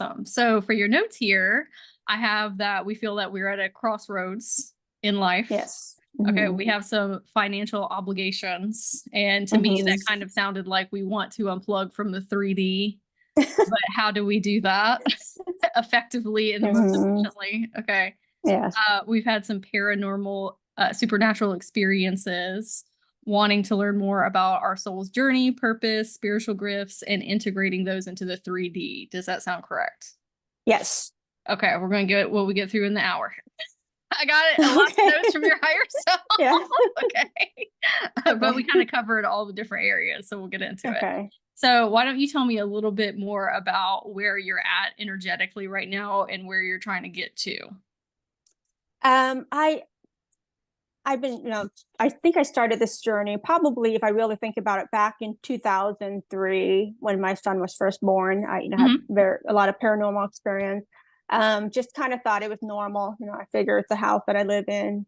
Awesome. So for your notes here, I have that we feel that we're at a crossroads in life. Yes. Okay, we have some financial obligations. And to me, that kind of sounded like we want to unplug from the 3D. But how do we do that effectively and most efficiently? Okay. Yes. We've had some paranormal, supernatural experiences, wanting to learn more about our soul's journey, purpose, spiritual gifts, and integrating those into the 3D. Does that sound correct? Yes. Okay, we're going to get what we get through in the hour. I got it. A lot of notes from your higher self. Yeah. Okay. But we kind of covered all the different areas, so we'll get into it. So why don't you tell me a little bit more about where you're at energetically right now and where you're trying to get to? I've been, I think I started this journey probably, if I really think about it, back in 2003 when my son was first born. I had a lot of paranormal experience. Just kind of thought it was normal. I figured the house that I live in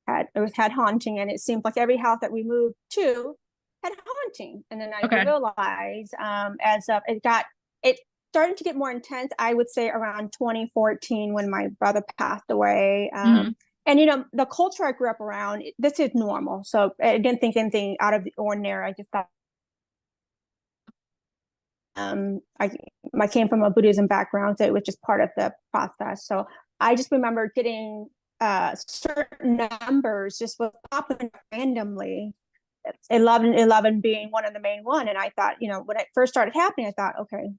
had haunting, and it seemed like every house that we moved to had haunting. And then I realized it started to get more intense, I would say around 2014 when my brother passed away. And, the culture I grew up around, this is normal. So I didn't think anything out of the ordinary. I just thought, I came from a Buddhism background, so it was just part of the process. So I just remember getting certain numbers just was popping randomly. 11 being one of the main one. And I thought, when it first started happening, I thought, okay,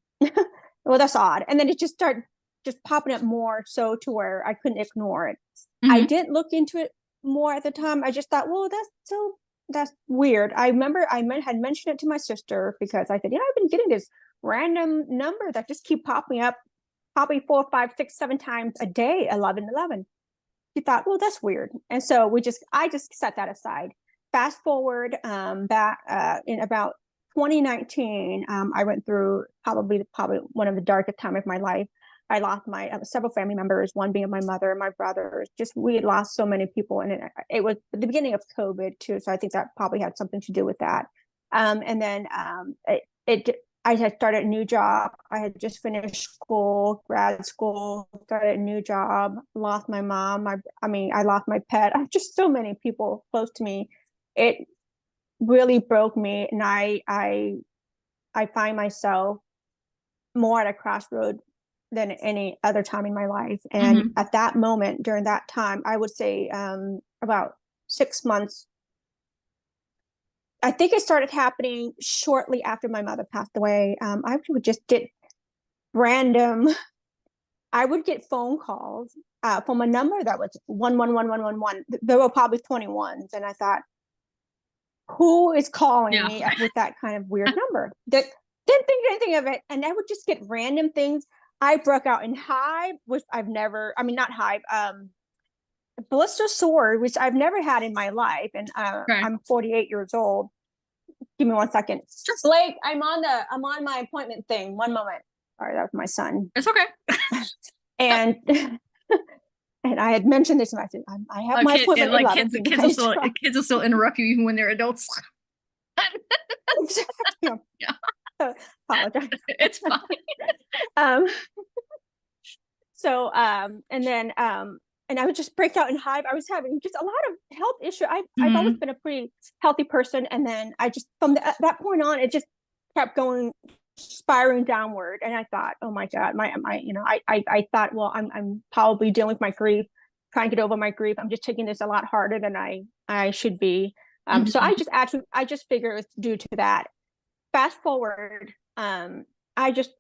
well, that's odd. And then it just started just popping up more so to where I couldn't ignore it. I didn't look into it more at the time. I just thought, well, that's weird. I remember I had mentioned it to my sister because I said, I've been getting this random number that just keep popping up probably 4, 5, 6, 7 times a day, 11. She thought, well, that's weird. And so I just set that aside. Fast forward back in about 2019, I went through probably one of the darkest times of my life. I lost my several family members, one being my mother and my brother. We had lost so many people, and it was the beginning of COVID too. So I think that probably had something to do with that. And then I had started a new job. I had just finished school, grad school, started a new job, lost my mom. I lost my pet. Just so many people close to me. It really broke me. And I find myself more at a crossroad than any other time in my life. And at that moment, during that time, I would say about 6 months, I think it started happening shortly after my mother passed away. I would just get I would get phone calls from a number that was 11111. There were probably 21s. And I thought, who is calling me with that kind of weird number? Didn't think anything of it. And I would just get random things. I broke out in hive, which not hive, blister sore, which I've never had in my life. And I'm 48 years old. Give me 1 second. Blake, I'm on my appointment thing. One moment. Sorry, that was my son. It's okay. And and I had mentioned this, and I said, I have my appointment. Like kids will still interrupt you even when they're adults. Exactly. Apologize. It's fine. So and then and I would just break out in hive. I was having just a lot of health issues. I've always been a pretty healthy person, and then I just from that point on, it just kept going, spiraling downward. And I thought, oh my God, I thought, well, I'm probably dealing with my grief, trying to get over my grief. I'm just taking this a lot harder than I should be. So I just figure it was due to that. Fast forward, I just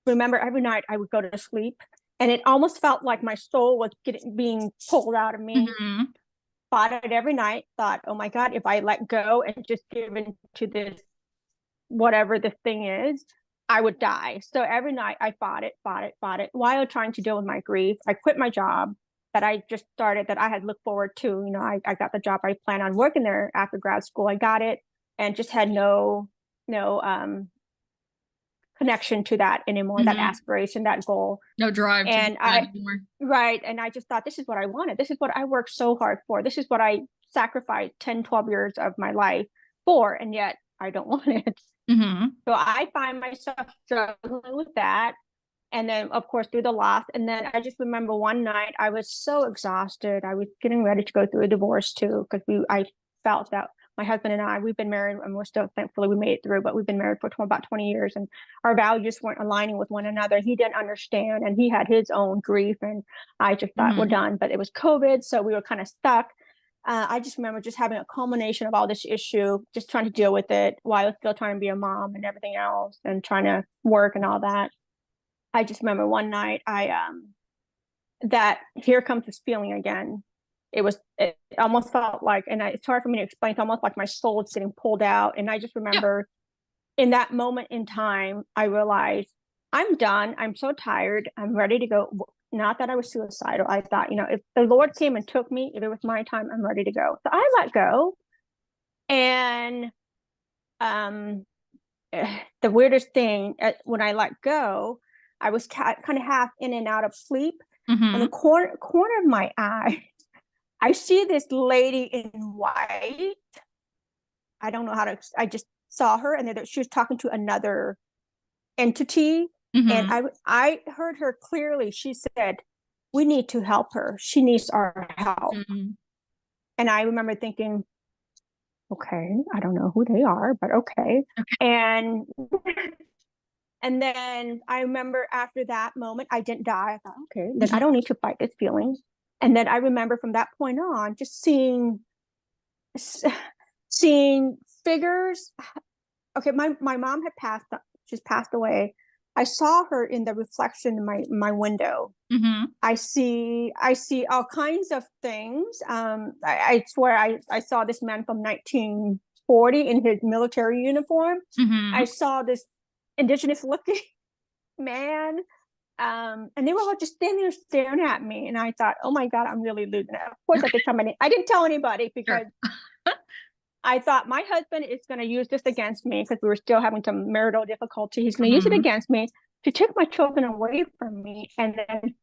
remember every night I would go to sleep, and it almost felt like my soul was being pulled out of me. Fought it every night, thought, oh my God, if I let go and just give into this, whatever this thing is, I would die. So every night I fought it while trying to deal with my grief. I quit my job that I just started, that I had looked forward to. I got the job. I planned on working there after grad school. I got it and just had no connection to that anymore, that aspiration, that goal. No drive. And and I just thought, this is what I wanted. This is what I worked so hard for. This is what I sacrificed 10, 12 years of my life for, and yet I don't want it. So I find myself struggling with that. And then, of course, through the loss. And then I just remember one night I was so exhausted. I was getting ready to go through a divorce too, because I felt that my husband and I, we've been married, and we're still, thankfully we made it through, but we've been married for about 20 years, and our values weren't aligning with one another. He didn't understand, and he had his own grief, and I just thought we're done. But it was COVID, so we were kind of stuck. I just remember just having a culmination of all this issue, just trying to deal with it while I was still trying to be a mom and everything else, and trying to work and all that. I just remember one night that here comes this feeling again. It almost felt like, and it's hard for me to explain, it's almost like my soul is getting pulled out. And I just remember in that moment in time, I realized I'm done. I'm so tired. I'm ready to go. Not that I was suicidal. I thought, if the Lord came and took me, if it was my time, I'm ready to go. So I let go. And the weirdest thing, when I let go, I was kind of half in and out of sleep. On the corner of my eye, I see this lady in white. I don't know how to, I just saw her, and she was talking to another entity. And I heard her clearly. She said, "We need to help her. She needs our help." And I remember thinking, okay, I don't know who they are, but okay. And then I remember after that moment, I didn't die. I thought, okay, then I don't need to fight this feeling. And then I remember from that point on, just seeing figures. Okay, my mom had passed. She's passed away. I saw her in the reflection in my window. I see all kinds of things. I swear I saw this man from 1940 in his military uniform. I saw this indigenous looking man. And they were all just standing there staring at me. And I thought, oh my God, I'm really losing it. Of course, I didn't tell anybody, because I thought my husband is going to use this against me, because we were still having some marital difficulty. He's going to use it against me to take my children away from me, and then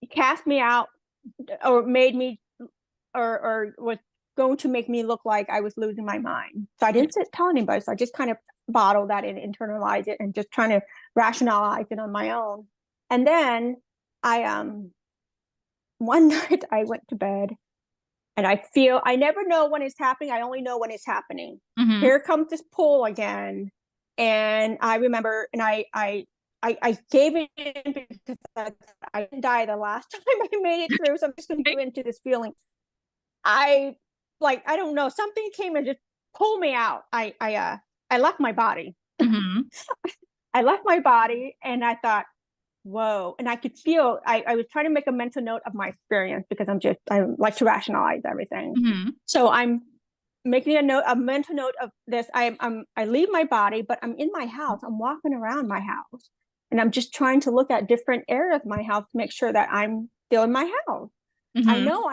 cast me out, or made me, or was going to make me look like I was losing my mind. So I didn't tell anybody. So I just kind of bottled that and internalized it, and just trying to rationalize it on my own. And then one night I went to bed, and I never know when it's happening. I only know when it's happening. Here comes this pull again. And I remember, and I gave it in, because I didn't die the last time I made it through. So I'm just going to give into this feeling. I don't know, something came and just pulled me out. I left my body. I left my body, and I thought, whoa. And I could feel, I was trying to make a mental note of my experience, because I like to rationalize everything. So I'm making a mental note of this. I leave my body, but I'm in my house. I'm walking around my house, and I'm just trying to look at different areas of my house to make sure that I'm still in my house. I know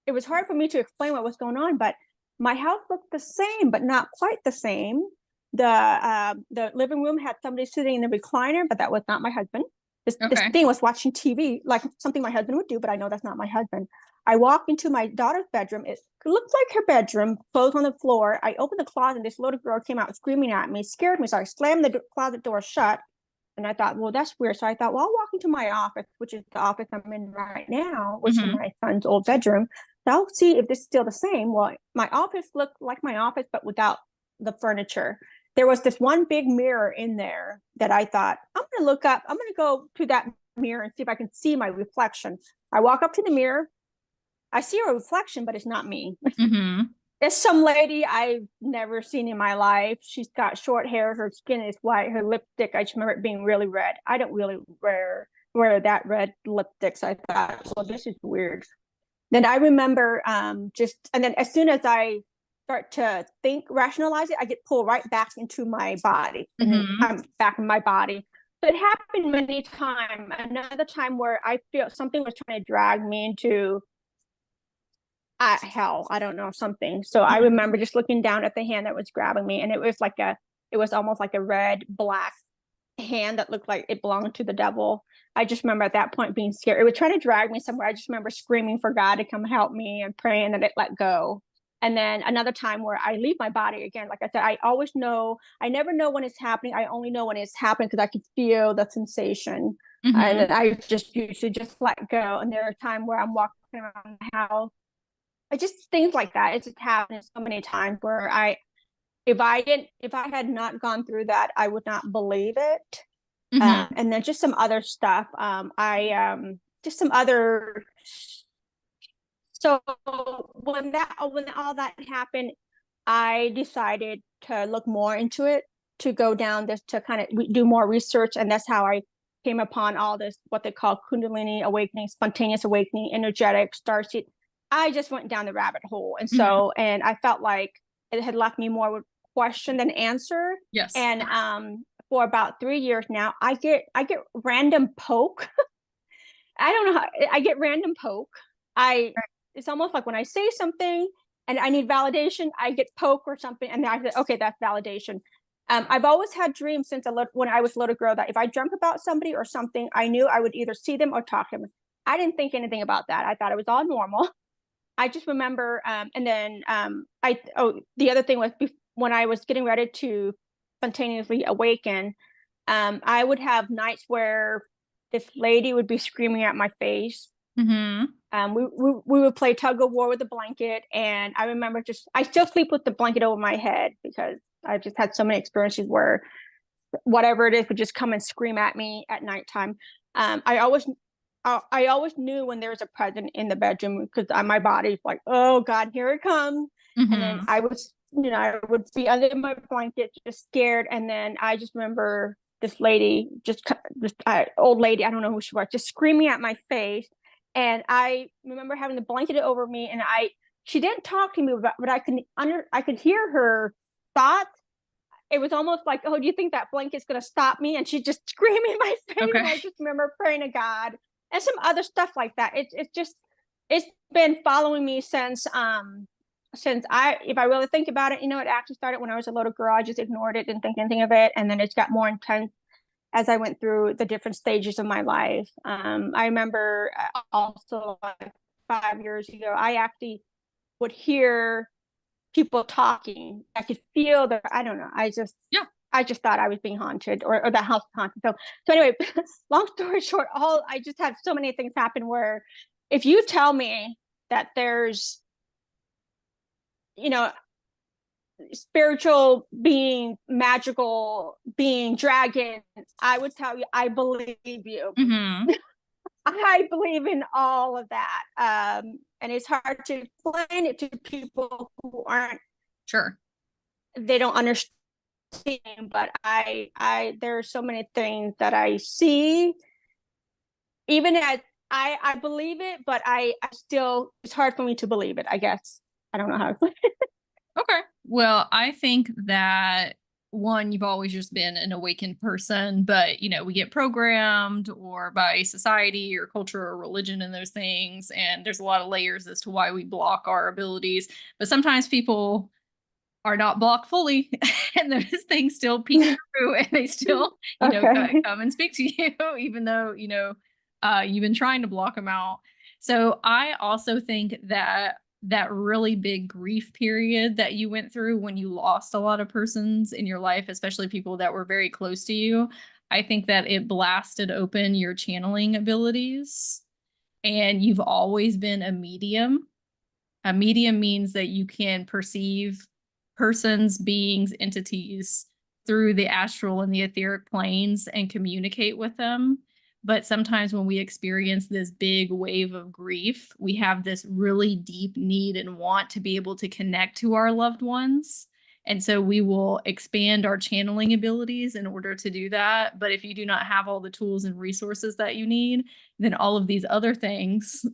it was hard for me to explain what was going on, but my house looked the same, but not quite the same. The living room had somebody sitting in the recliner, but that was not my husband. This thing was watching TV, like something my husband would do, but I know that's not my husband. I walked into my daughter's bedroom. It looked like her bedroom, clothes on the floor. I opened the closet, and this little girl came out screaming at me, scared me. So I slammed the closet door shut, and I thought, well, that's weird. So I thought, well, I'll walk into my office, which is the office I'm in right now, which is my son's old bedroom. So I'll see if this is still the same. Well, my office looked like my office, but without the furniture. There was this one big mirror in there that I thought, I'm going to look up. I'm going to go to that mirror and see if I can see my reflection. I walk up to the mirror. I see a reflection, but it's not me. It's some lady I've never seen in my life. She's got short hair. Her skin is white. Her lipstick, I just remember it being really red. I don't really wear that red lipstick. So I thought, well, this is weird. Then I remember and then as soon as I start to rationalize it, I get pulled right back into my body. And then I'm back in my body. But it happened many times. Another time where I feel something was trying to drag me into hell, I don't know, something. So I remember just looking down at the hand that was grabbing me, and it was almost like a red black hand that looked like it belonged to the devil. I just remember at that point being scared. It was trying to drag me somewhere. I just remember screaming for God to come help me and praying that it let go. And then another time where I leave my body again. Like I said, I always know, I never know when it's happening. I only know when it's happening because I can feel the sensation. And I just usually just let go. And there are times where I'm walking around the house. I just things like that. It's just happened so many times where if I had not gone through that, I would not believe it. And then just some other stuff. Just some other. So when all that happened, I decided to look more into it, to go down this, to kind of do more research, and that's how I came upon all this, what they call Kundalini awakening, spontaneous awakening, energetic, starseed. I just went down the rabbit hole, and so and I felt like it had left me more with question than answer. Yes. And for about 3 years now, I get random poke. I don't know how I get random poke. It's almost like when I say something and I need validation, I get poke or something, and I say, okay, that's validation. I've always had dreams since when I was a little girl that if I dreamt about somebody or something, I knew I would either see them or talk to them. I didn't think anything about that. I thought it was all normal. I just remember, and then the other thing was when I was getting ready to spontaneously awaken, I would have nights where this lady would be screaming at my face. We would play tug of war with the blanket, and I remember I still sleep with the blanket over my head because I just had so many experiences where whatever it is would just come and scream at me at nighttime. I always knew when there was a presence in the bedroom because my body's like, oh God, here it comes. And then I would be under my blanket just scared, and then I just remember this lady, old lady, I don't know who she was, just screaming at my face. And I remember having the blanket over me, and she didn't talk to me, but I could hear her thoughts. It was almost like, oh, do you think that blanket's going to stop me? And she's just screaming in my face. Okay. And I just remember praying to God and some other stuff like that. It's been following me since if I really think about it, it actually started when I was a little girl. I just ignored it, didn't think anything of it. And then it got more intense as I went through the different stages of my life. I remember also like 5 years ago, I actually would hear people talking. I could feel I don't know. I just thought I was being haunted or the house was haunted. So anyway, long story short, I just had so many things happen where if you tell me that there's, spiritual being, magical being, dragon, I would tell you, I believe you. I believe in all of that. And it's hard to explain it to people who aren't they don't understand, but there are so many things that I see, even as I believe it, but I still, it's hard for me to believe it, I guess. I don't know how to explain it. Okay. Well, I think that one, you've always just been an awakened person, but we get programmed or by society or culture or religion and those things. And there's a lot of layers as to why we block our abilities. But sometimes people are not blocked fully and those things still peek through and they still, come and speak to you, even though, you've been trying to block them out. So I also think that really big grief period that you went through when you lost a lot of persons in your life, especially people that were very close to you, I think that it blasted open your channeling abilities. And you've always been a medium. A medium means that you can perceive persons, beings, entities through the astral and the etheric planes and communicate with them. But sometimes when we experience this big wave of grief, we have this really deep need and want to be able to connect to our loved ones. And so we will expand our channeling abilities in order to do that. But if you do not have all the tools and resources that you need, then all of these other things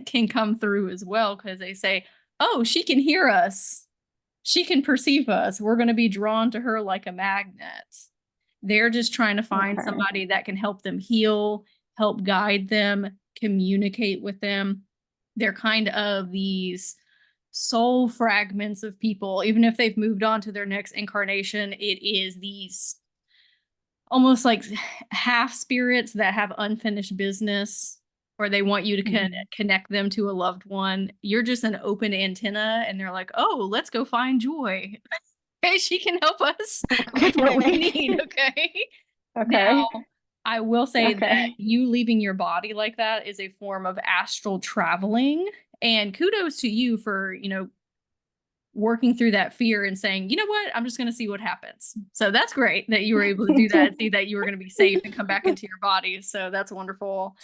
can come through as well, because they say, oh, she can hear us. She can perceive us. We're going to be drawn to her like a magnet. They're just trying to find somebody that can help them heal, help guide them, communicate with them. They're kind of these soul fragments of people. Even if they've moved on to their next incarnation, it is these almost like half spirits that have unfinished business or they want you to connect them to a loved one. You're just an open antenna, and they're like, oh, let's go find Joy. Okay, she can help us with what we need. Okay. Now, I will say that you leaving your body like that is a form of astral traveling. And kudos to you for, working through that fear and saying, you know what, I'm just going to see what happens. So that's great that you were able to do that and see that you were going to be safe and come back into your body. So that's wonderful.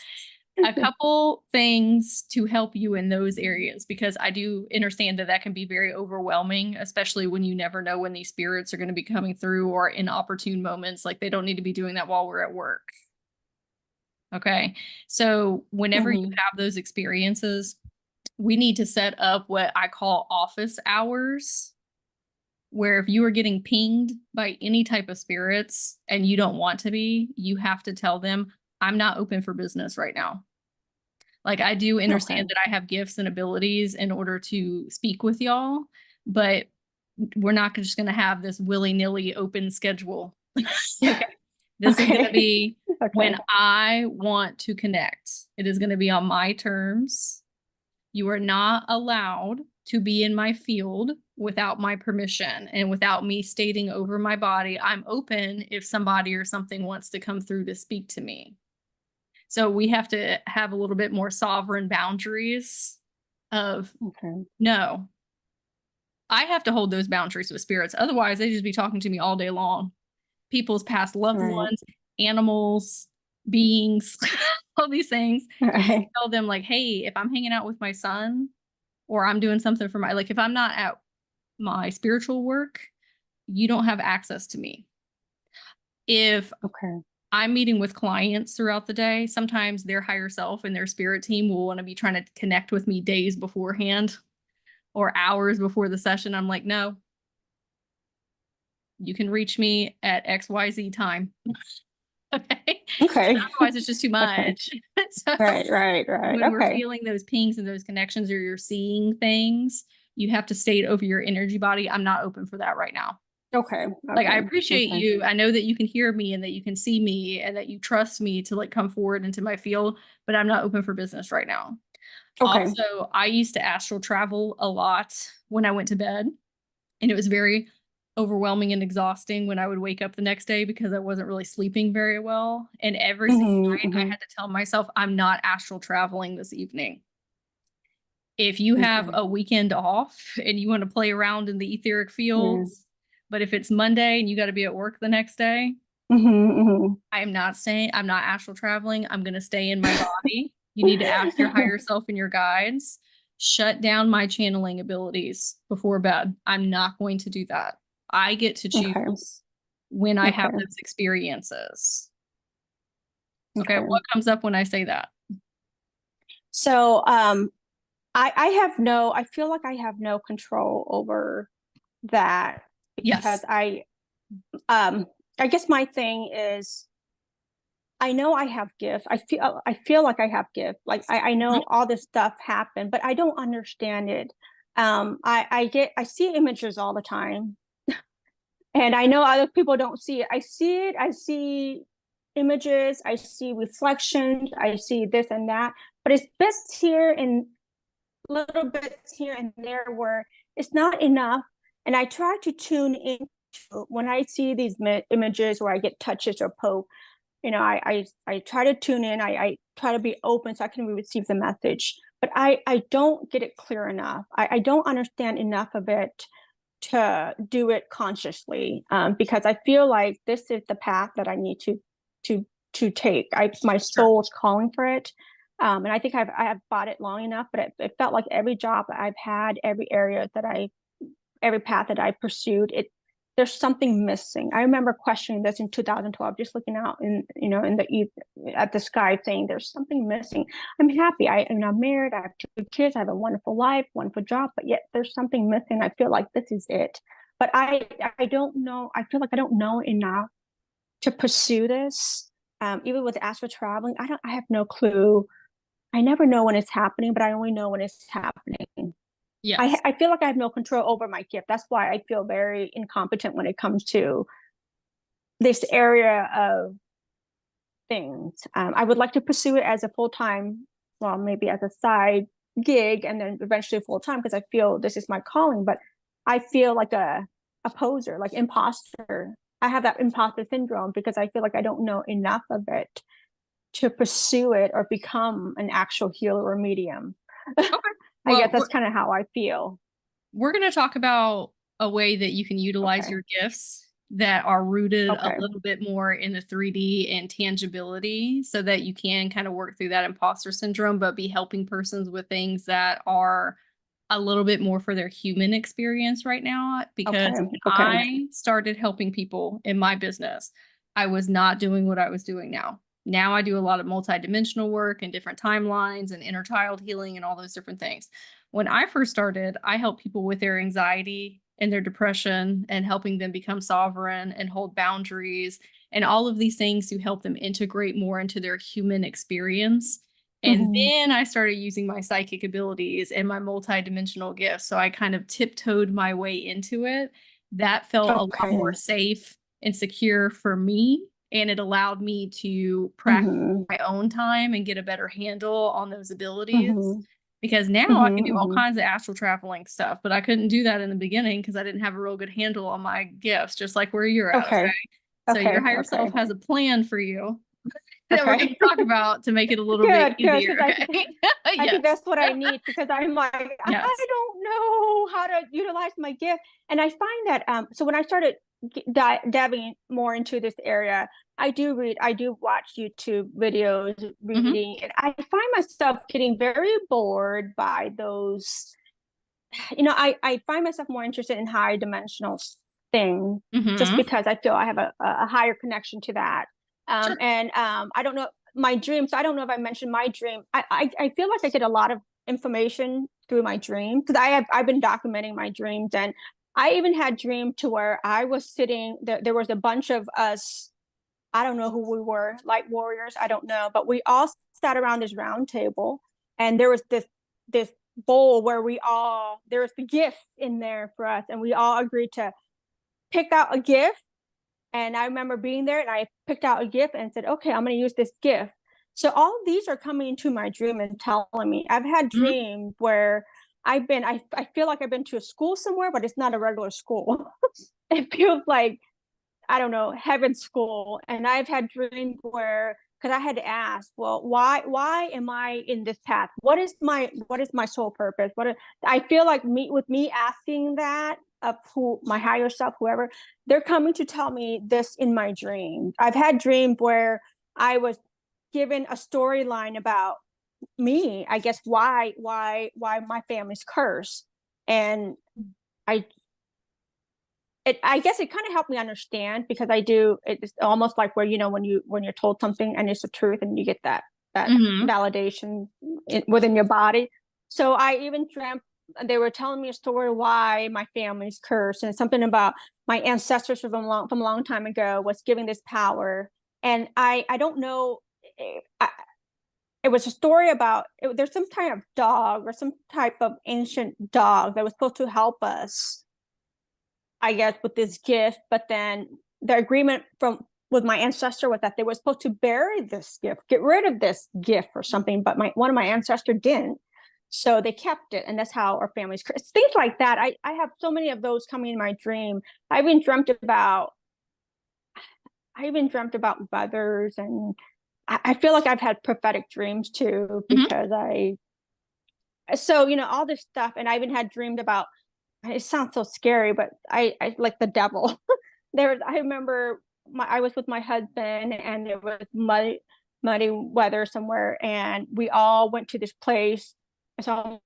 A couple things to help you in those areas, because I do understand that that can be very overwhelming, especially when you never know when these spirits are going to be coming through, or in opportune moments. Like, they don't need to be doing that while we're at work. Okay. So whenever you have those experiences, we need to set up what I call office hours, where if you are getting pinged by any type of spirits and you don't want to be, you have to tell them, I'm not open for business right now. Like, I do understand that I have gifts and abilities in order to speak with y'all, but we're not just going to have this willy-nilly open schedule. Okay. This is going to be when I want to connect. It is going to be on my terms. You are not allowed to be in my field without my permission and without me stating over my body, I'm open if somebody or something wants to come through to speak to me. So we have to have a little bit more sovereign boundaries of, no, I have to hold those boundaries with spirits. Otherwise, they just be talking to me all day long. People's past loved ones, animals, beings, all these things. I tell them, like, hey, if I'm hanging out with my son, or I'm doing something for my, like, if I'm not at my spiritual work, you don't have access to me. If I'm meeting with clients throughout the day, sometimes their higher self and their spirit team will want to be trying to connect with me days beforehand or hours before the session. I'm like, no, you can reach me at XYZ time. Okay. Otherwise, it's just too much. So right. When we're feeling those pings and those connections, or you're seeing things, you have to state over your energy body, I'm not open for that right now. Like, I appreciate you. I know that you can hear me and that you can see me and that you trust me to, like, come forward into my field, but I'm not open for business right now. Also, I used to astral travel a lot when I went to bed, and it was very overwhelming and exhausting when I would wake up the next day because I wasn't really sleeping very well. And every single night I had to tell myself, I'm not astral traveling this evening. If you have a weekend off and you want to play around in the etheric fields, but if it's Monday and you got to be at work the next day, I am not staying. I'm not astral traveling. I'm going to stay in my body. You need to ask your higher self and your guides, shut down my channeling abilities before bed. I'm not going to do that. I get to choose when I have those experiences. Okay. What comes up when I say that? So, I feel like I have no control over that, because I guess my thing is, I know I have gifts. I feel like I have gifts. Like, I know all this stuff happened, but I don't understand it. I see images all the time. And I know other people don't see it. I see it. I see images. I see reflections. I see this and that. But it's bits here and little bits here and there where it's not enough. And I try to tune in when I see these images where I get touches or poke. I try to tune in. I try to be open so I can receive the message. But I don't get it clear enough. I don't understand enough of it to do it consciously, because I feel like this is the path that I need to take. My soul is calling for it, and I think I have fought it long enough. But it felt like every job that I've had, every path that I pursued, there's something missing. I remember questioning this in 2012, just looking out at the sky, saying there's something missing. I'm happy. I'm married. I have 2 kids. I have a wonderful life, wonderful job, but yet there's something missing. I feel like this is it. But I don't know. I feel like I don't know enough to pursue this. Even with astral traveling, I have no clue. I never know when it's happening, but I only know when it's happening. Yes. I feel like I have no control over my gift. That's why I feel very incompetent when it comes to this area of things. I would like to pursue it as a full-time well, maybe as a side gig and then eventually full time, because I feel this is my calling, but I feel like a poser, like imposter. I have that imposter syndrome because I feel like I don't know enough of it to pursue it or become an actual healer or medium. Okay. I guess Well, that's kind of how I feel. we're going to talk about a way that you can utilize Okay. your gifts that are rooted a Okay. little bit more in the 3D and tangibility so that you can kind of work through that imposter syndrome, but be helping persons with things that are a little bit more for their human experience right now. Because Okay. when Okay. I started helping people in my business, I was not doing what I was doing now. Now I do a lot of multidimensional work and different timelines and inner child healing and all those different things. When I first started, I helped people with their anxiety and their depression and helping them become sovereign and hold boundaries and all of these things to help them integrate more into their human experience. And then I started using my psychic abilities and my multidimensional gifts. So I kind of tiptoed my way into it. That felt a lot more Okay. safe and secure for me. And it allowed me to practice Mm-hmm. my own time and get a better handle on those abilities. Mm-hmm. Because now I can do all Mm-hmm. kinds of astral traveling stuff, but I couldn't do that in the beginning because I didn't have a real good handle on my gifts, just like where you're at. Okay. Okay. So your Okay. higher self Okay. has a plan for you that we're going Okay. to talk about to make it a little bit Good, good, easier. because Okay. I think Yes. that's what I need, because I'm like, I Yes. don't know how to utilize my gift. And I find that so when I started dabbing more into this area, I do read, I do watch YouTube videos, Hmm. reading, and I find myself getting very bored by those. I find myself more interested in high dimensional thing, just Hmm. because I feel I have a higher connection to that. Sure. I don't know my dreams. I don't know if I mentioned my dream. I feel like I get a lot of information through my dream, because I've been documenting my dreams, and I even had dream to where I was sitting there was a bunch of us. I don't know who we were, light warriors, I don't know, but we all sat around this round table, and there was this bowl where there was the gift in there for us, and we all agreed to pick out a gift. And I remember being there, and I picked out a gift and said, okay, I'm going to use this gift. So all of these are coming into my dream and telling me. I've had Hmm. dreams where I feel like I've been to a school somewhere, but it's not a regular school. It feels like, I don't know, heaven school. And I've had dreams where, because I had to ask, well, why am I in this path? What is my soul purpose? I feel like with me asking that of who my higher self, whoever, they're coming to tell me this in my dream. I've had dreams where I was given a storyline about me, I guess, why my family's cursed. And I I guess it kind of helped me understand, because it's almost like where, when you're told something and it's the truth, and you get that Hmm. validation within your body. So I even dreamt they were telling me a story why my family's cursed, and something about my ancestors from a long time ago was giving this power. And I don't know, it was a story about there's some kind of dog or some type of ancient dog that was supposed to help us, I guess, with this gift. But then the agreement with my ancestor was that they were supposed to bury this gift, get rid of this gift or something. But one of my ancestors didn't, so they kept it, and that's how our families. Things like that. I have so many of those coming in my dream. I even dreamt about. I even dreamt about mothers, and I feel like I've had prophetic dreams too, Hmm. because so all this stuff. And I even had dreamed about, it sounds so scary, but I like the devil. I remember I was with my husband, and it was muddy weather somewhere, and we all went to this place. It's almost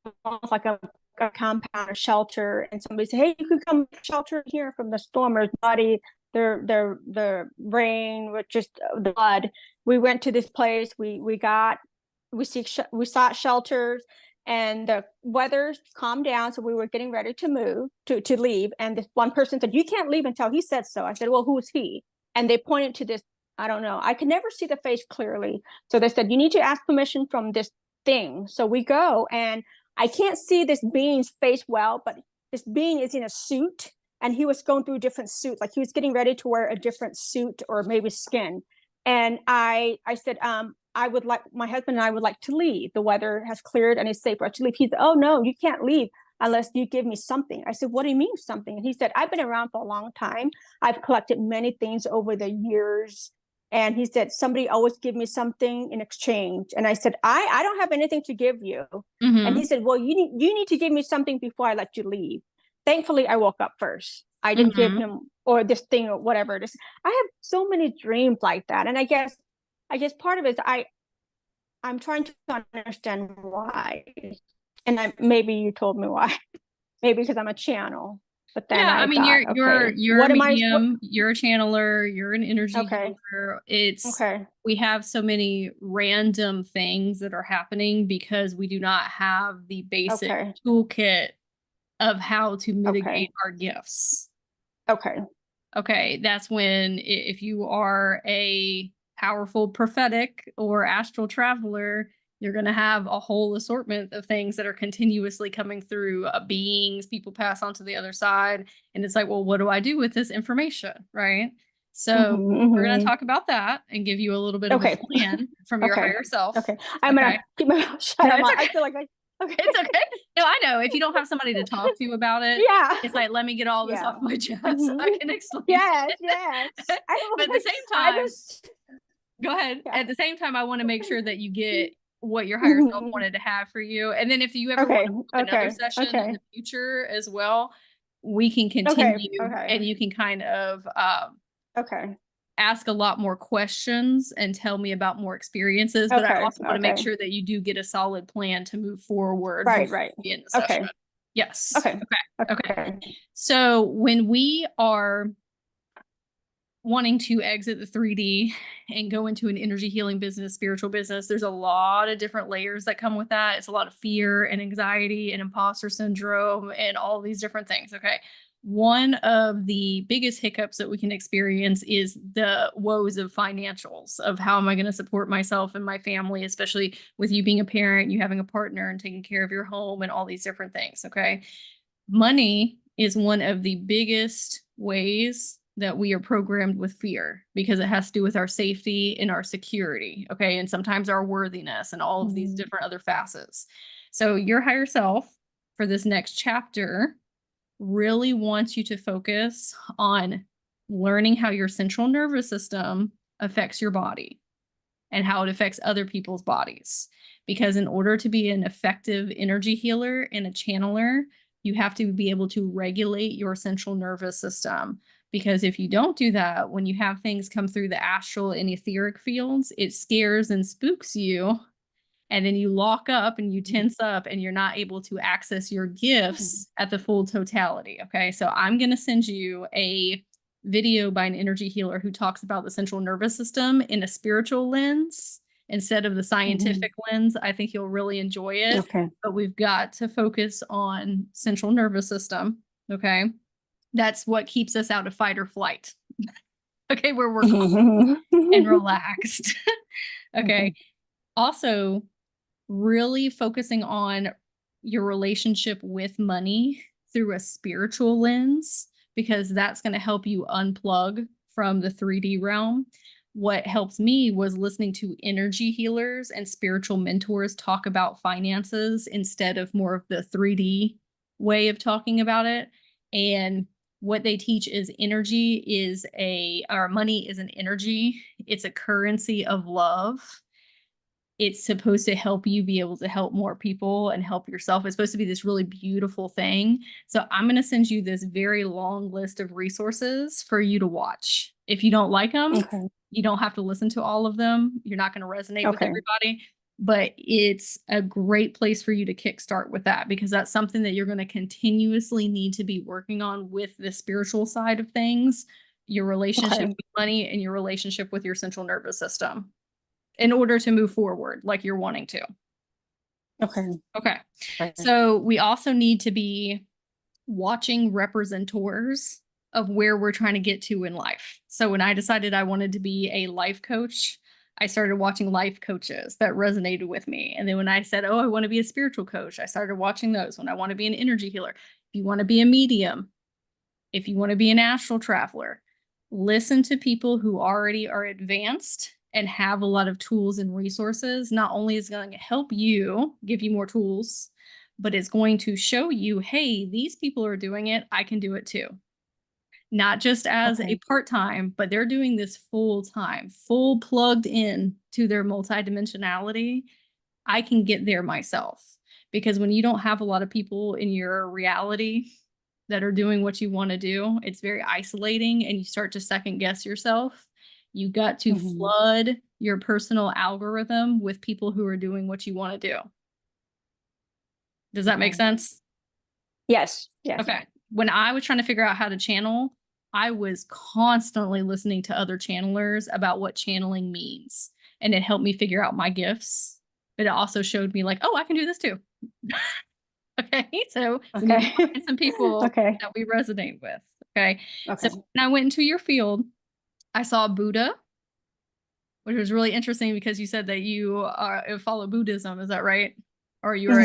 like a compound, a shelter, and somebody said, "Hey, you could come shelter here from the storm. It's muddy. The rain with just the blood." We went to this place. We sought shelters, and the weather calmed down, so we were getting ready to move to leave. And this one person said, "You can't leave until he said so." I said, "Well, who's he?" And they pointed to this, I don't know, I could never see the face clearly, so they said, "You need to ask permission from this thing." So we go, and I can't see this being's face well, but this being is in a suit, and he was going through different suits, like he was getting ready to wear a different suit or maybe skin. And I said, my husband and I would like to leave. The weather has cleared and it's safe for us to leave. He said, oh no, you can't leave unless you give me something. I said, what do you mean something? And he said, I've been around for a long time. I've collected many things over the years. And he said, somebody always give me something in exchange. And I said, I don't have anything to give you. And he said, well, you need to give me something before I let you leave. Thankfully, I woke up first. I didn't give him or this thing or whatever. I have so many dreams like that. And I guess part of it is I'm trying to understand why. And maybe you told me why. Maybe because I'm a channel. But then I mean, thought, you're a medium, you're a channeler, you're an energy okay. healer. We have so many random things that are happening because we do not have the basic toolkit of how to mitigate our gifts. Okay. That's when, if you are a powerful prophetic or astral traveler, you're going to have a whole assortment of things that are continuously coming through, beings, people pass on to the other side. And it's like, well, what do I do with this information? Right. So we're going to talk about that and give you a little bit of a plan from your higher self. I'm going to keep my mouth shut. I feel like it's okay. No, I know. If you don't have somebody to talk to about it, it's like, let me get all this off my chest. I can explain. Yes. But at the same time, go ahead. At the same time, I want to make sure that you get what your higher self wanted to have for you. And then if you ever want to book another session in the future as well, we can continue and you can kind of ask a lot more questions and tell me about more experiences. But I also want to make sure that you do get a solid plan to move forward. Right. In the session. Yes. Okay. So when we are wanting to exit the 3D and go into an energy healing business, spiritual business, there's a lot of different layers that come with that. It's a lot of fear and anxiety and imposter syndrome and all these different things. Okay. One of the biggest hiccups that we can experience is the woes of financials, of how am I going to support myself and my family, especially with you being a parent, you having a partner and taking care of your home and all these different things. Okay. Money is one of the biggest ways that we are programmed with fear because it has to do with our safety and our security. Okay. And sometimes our worthiness and all of these different other facets. So your higher self for this next chapter really wants you to focus on learning how your central nervous system affects your body and how it affects other people's bodies. Because in order to be an effective energy healer and a channeler, you have to be able to regulate your central nervous system. Because if you don't do that, when you have things come through the astral and etheric fields, it scares and spooks you. And then you lock up and you tense up and you're not able to access your gifts at the full totality. Okay. So I'm going to send you a video by an energy healer who talks about the central nervous system in a spiritual lens instead of the scientific lens. I think you'll really enjoy it. But we've got to focus on central nervous system. Okay. That's what keeps us out of fight or flight. Okay. Where we're calm and relaxed. Okay. Also, really focusing on your relationship with money through a spiritual lens, because that's going to help you unplug from the 3D realm. What helped me was listening to energy healers and spiritual mentors talk about finances instead of more of the 3D way of talking about it. And what they teach is money is an energy. It's a currency of love. It's supposed to help you be able to help more people and help yourself. It's supposed to be this really beautiful thing. So I'm going to send you this very long list of resources for you to watch. If you don't like them, you don't have to listen to all of them. You're not going to resonate with everybody, but it's a great place for you to kickstart with that, because that's something that you're going to continuously need to be working on with the spiritual side of things, your relationship with money and your relationship with your central nervous system, in order to move forward like you're wanting to. Okay. So we also need to be watching representors of where we're trying to get to in life. So when I decided I wanted to be a life coach, I started watching life coaches that resonated with me. And then when I said, oh, I want to be a spiritual coach, I started watching those. When I want to be an energy healer, if you want to be a medium, if you want to be an astral traveler, listen to people who already are advanced and have a lot of tools and resources, not only is it going to help you, give you more tools, but it's going to show you, hey, these people are doing it, I can do it too. Not just as a part-time, but they're doing this full-time, full plugged in to their multidimensionality. I can get there myself. Because when you don't have a lot of people in your reality that are doing what you want to do, it's very isolating and you start to second guess yourself. You got to flood your personal algorithm with people who are doing what you want to do. Does that make sense? Yes. Yes. Okay. When I was trying to figure out how to channel, I was constantly listening to other channelers about what channeling means. And it helped me figure out my gifts. But it also showed me like, oh, I can do this too. Okay. So we need to find some people that we resonate with. Okay. So when I went into your field, I saw Buddha, which was really interesting because you said that you follow Buddhism. Is that right? Or you were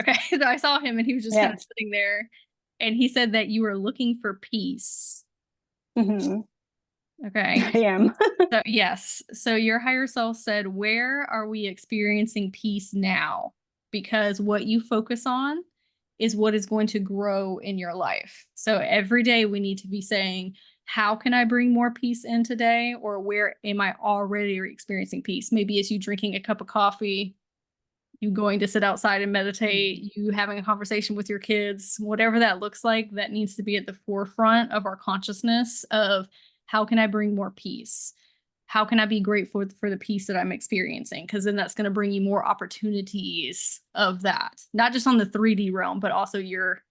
okay. So I saw him and he was just kind of sitting there and he said that you were looking for peace. Okay. I am. So yes. So your higher self said, where are we experiencing peace now? Because what you focus on is what is going to grow in your life. So every day we need to be saying, how can I bring more peace in today? Or where am I already experiencing peace? Maybe it's you drinking a cup of coffee, you going to sit outside and meditate, you having a conversation with your kids, whatever that looks like, that needs to be at the forefront of our consciousness of how can I bring more peace? How can I be grateful for the peace that I'm experiencing? Because then that's going to bring you more opportunities of that, not just on the 3D realm, but also your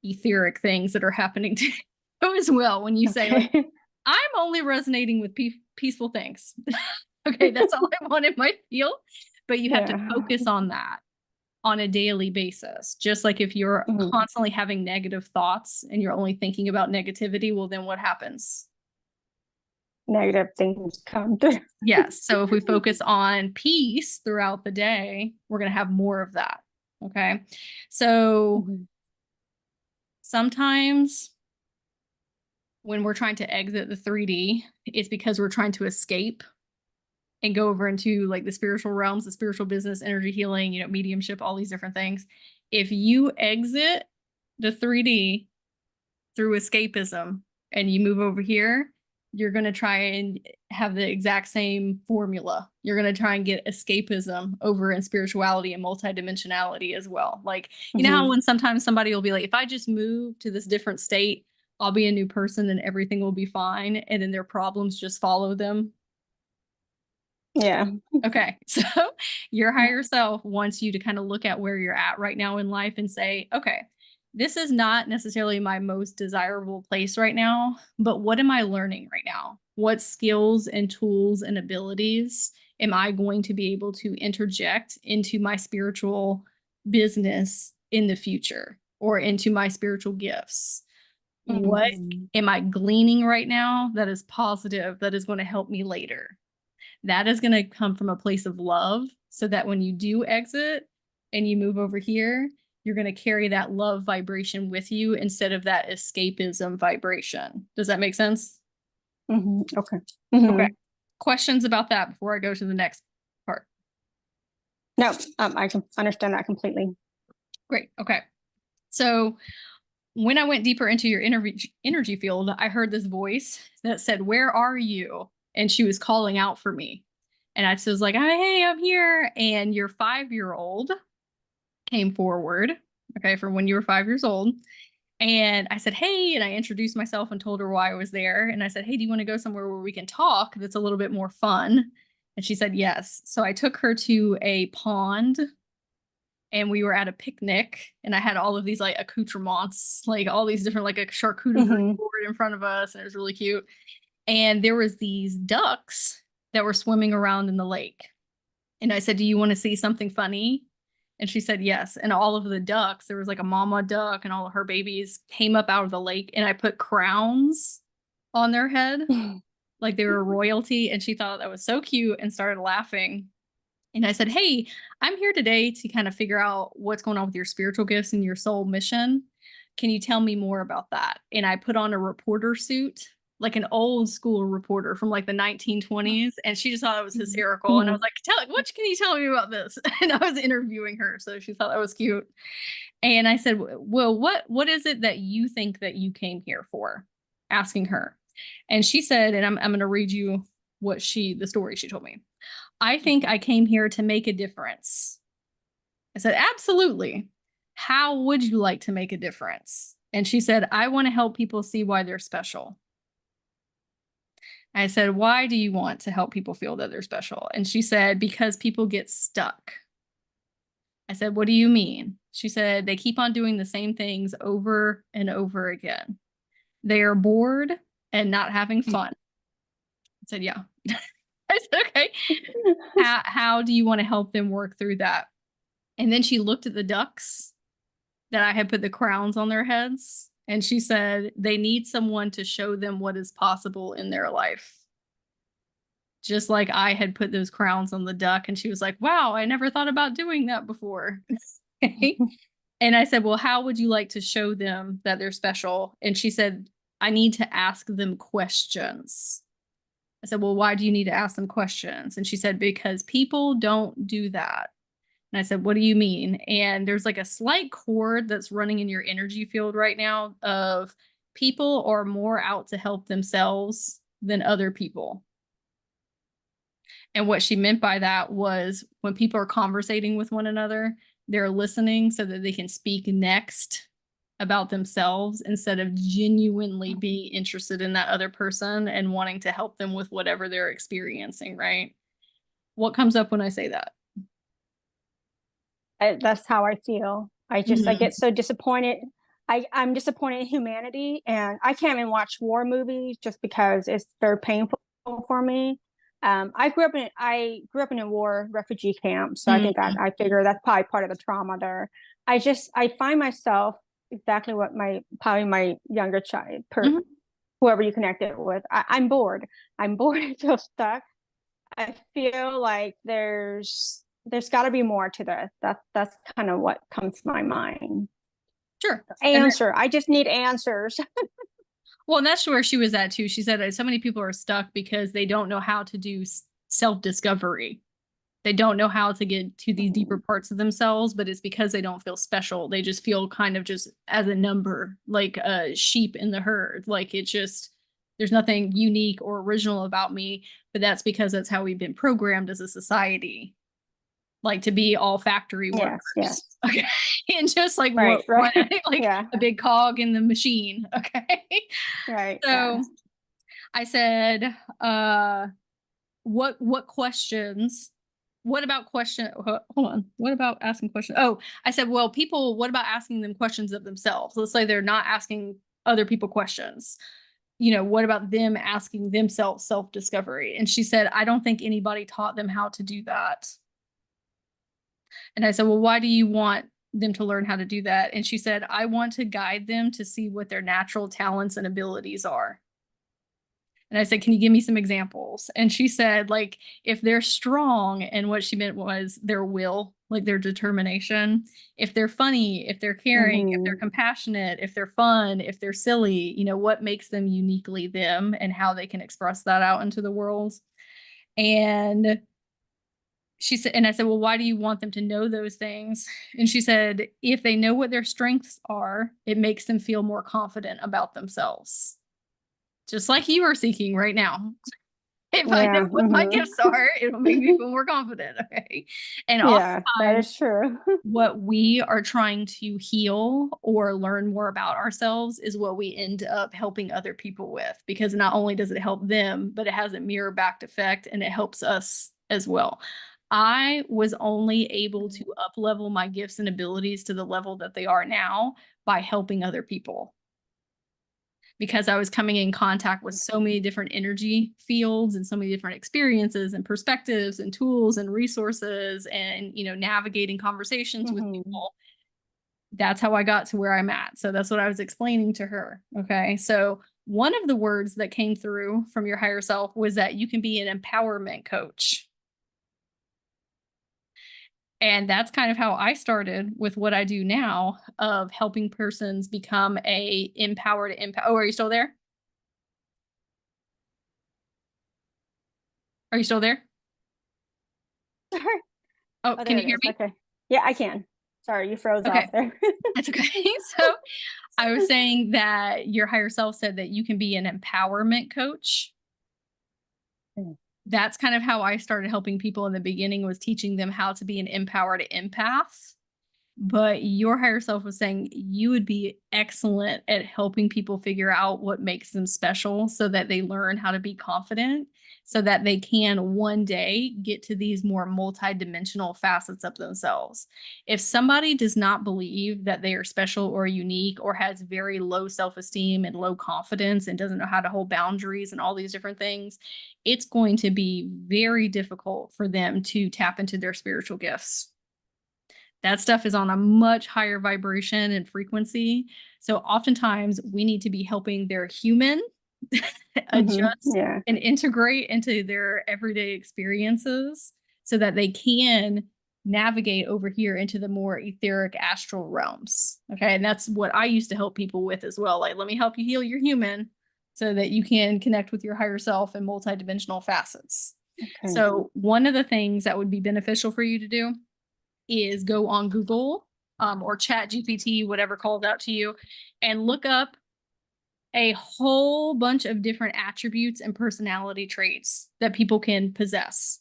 etheric things that are happening to you as well. When you say, like, I'm only resonating with peaceful things. Okay, that's all I want in my field. But you have to focus on that on a daily basis. Just like if you're constantly having negative thoughts and you're only thinking about negativity, well, then what happens? Negative things come through. Yes. So if we focus on peace throughout the day, we're going to have more of that. Okay. So sometimes when we're trying to exit the 3D, it's because we're trying to escape and go over into like the spiritual realms, the spiritual business, energy healing, you know, mediumship, all these different things. If you exit the 3D through escapism and you move over here, you're going to try and have the exact same formula. You're going to try and get escapism over in spirituality and multidimensionality as well. Like, you know how when sometimes somebody will be like, if I just move to this different state, I'll be a new person and everything will be fine. And then their problems just follow them. Yeah. Okay. So your higher self wants you to kind of look at where you're at right now in life and say, okay, this is not necessarily my most desirable place right now, but what am I learning right now? What skills and tools and abilities am I going to be able to interject into my spiritual business in the future or into my spiritual gifts? What am I gleaning right now that is positive, that is going to help me later? That is going to come from a place of love so that when you do exit and you move over here, you're going to carry that love vibration with you instead of that escapism vibration. Does that make sense? Okay. Okay. Questions about that before I go to the next part? No, I can understand that completely. Great. Okay. So when I went deeper into your energy field, I heard this voice that said, "Where are you?" And she was calling out for me. And I was like, hey, I'm here. And your 5-year-old came forward, okay, from when you were 5 years old. And I said, hey, and I introduced myself and told her why I was there. And I said, hey, do you want to go somewhere where we can talk that's a little bit more fun? And she said, yes. So I took her to a pond and we were at a picnic and I had all of these like accoutrements, like all these different, like a charcuterie board in front of us. And it was really cute. And there was these ducks that were swimming around in the lake. And I said, do you want to see something funny? And she said, yes. And all of the ducks, there was like a mama duck and all of her babies came up out of the lake and I put crowns on their head, like they were royalty. And she thought that was so cute and started laughing. And I said, hey, I'm here today to kind of figure out what's going on with your spiritual gifts and your soul mission. Can you tell me more about that? And I put on a reporter suit like an old school reporter from like the 1920s. And she just thought it was hysterical. Mm-hmm. And I was like, what can you tell me about this? And I was interviewing her. So she thought that was cute. And I said, well, what is it that you think that you came here for? Asking her. And she said, and I'm going to read you the story she told me. I think I came here to make a difference. I said, absolutely. How would you like to make a difference? And she said, I want to help people see why they're special. I said, why do you want to help people feel that they're special? And she said, because people get stuck. I said, what do you mean? She said, they keep on doing the same things over and over again. They are bored and not having fun. I said, yeah. I said, okay. How do you want to help them work through that? And then she looked at the ducks that I had put the crowns on their heads. And she said, they need someone to show them what is possible in their life. Just like I had put those crowns on the duck. And she was like, wow, I never thought about doing that before. And I said, well, how would you like to show them that they're special? And she said, I need to ask them questions. I said, well, why do you need to ask them questions? And she said, because people don't do that. And I said, what do you mean? And there's like a slight cord that's running in your energy field right now of people are more out to help themselves than other people. And what she meant by that was when people are conversating with one another, they're listening so that they can speak next about themselves instead of genuinely being interested in that other person and wanting to help them with whatever they're experiencing, right? What comes up when I say that? That's how I feel. I get so disappointed. I'm disappointed in humanity, and I can't even watch war movies just because it's very painful for me. I grew up in a war refugee camp, so I think I figure that's probably part of the trauma there. I find myself exactly what my younger child, whoever you connected with. I'm bored. I'm bored. I feel stuck. I feel like there's got to be more to this. That's kind of what comes to my mind. Sure. I just need answers. Well, and that's where she was at too. She said so many people are stuck because they don't know how to do self-discovery. They don't know how to get to these deeper parts of themselves, but it's because they don't feel special. They just feel kind of just as a number, like a sheep in the herd. Like it's just, there's nothing unique or original about me, but that's because that's how we've been programmed as a society. Like to be all factory workers. Yes. Okay. And just like right. like a big cog in the machine. Okay. Right. So I said, what questions? What about hold on. What about asking questions? Oh, I said, well, what about asking them questions of themselves? Let's say they're not asking other people questions. What about them asking themselves self-discovery? And she said, I don't think anybody taught them how to do that. And I said, well, why do you want them to learn how to do that? And she said, I want to guide them to see what their natural talents and abilities are. And I said, can you give me some examples? And she said, like, if they're strong, and what she meant was their will, like their determination. If they're funny, if they're caring, if they're compassionate, if they're fun, if they're silly, what makes them uniquely them and how they can express that out into the world. And she said, and I said, well, why do you want them to know those things? And she said, if they know what their strengths are, it makes them feel more confident about themselves. Just like you are seeking right now. If I know what my gifts are, it'll make me feel more confident. Okay. And that is true. What we are trying to heal or learn more about ourselves is what we end up helping other people with, because not only does it help them, but it has a mirror back effect and it helps us as well. I was only able to up level my gifts and abilities to the level that they are now by helping other people. Because I was coming in contact with so many different energy fields and so many different experiences and perspectives and tools and resources and, navigating conversations with people. That's how I got to where I'm at. So that's what I was explaining to her. Okay. So one of the words that came through from your higher self was that you can be an empowerment coach. And that's kind of how I started with what I do now of helping persons become a empowered. Oh, are you still there? Are you still there? Sorry. Oh, Oh, can there you it hear is. me? Okay. Yeah, I can. Sorry, you froze Okay, off there. that's okay. So I was saying that your higher self said that you can be an empowerment coach. That's kind of how I started helping people in the beginning, was teaching them how to be an empowered empath. But your higher self was saying you would be excellent at helping people figure out what makes them special so that they learn how to be confident, so that they can one day get to these more multidimensional facets of themselves. If somebody does not believe that they are special or unique, or has very low self-esteem and low confidence and doesn't know how to hold boundaries and all these different things, it's going to be very difficult for them to tap into their spiritual gifts. That stuff is on a much higher vibration and frequency. So oftentimes we need to be helping their human adjust Yeah. and integrate into their everyday experiences so that they can navigate over here into the more etheric astral realms. Okay. And that's what I used to help people with as well. Like, let me help you heal your human so that you can connect with your higher self in multidimensional facets. Okay. So one of the things that would be beneficial for you to do is go on Google or Chat GPT, whatever calls out to you, and look up a whole bunch of different attributes and personality traits that people can possess.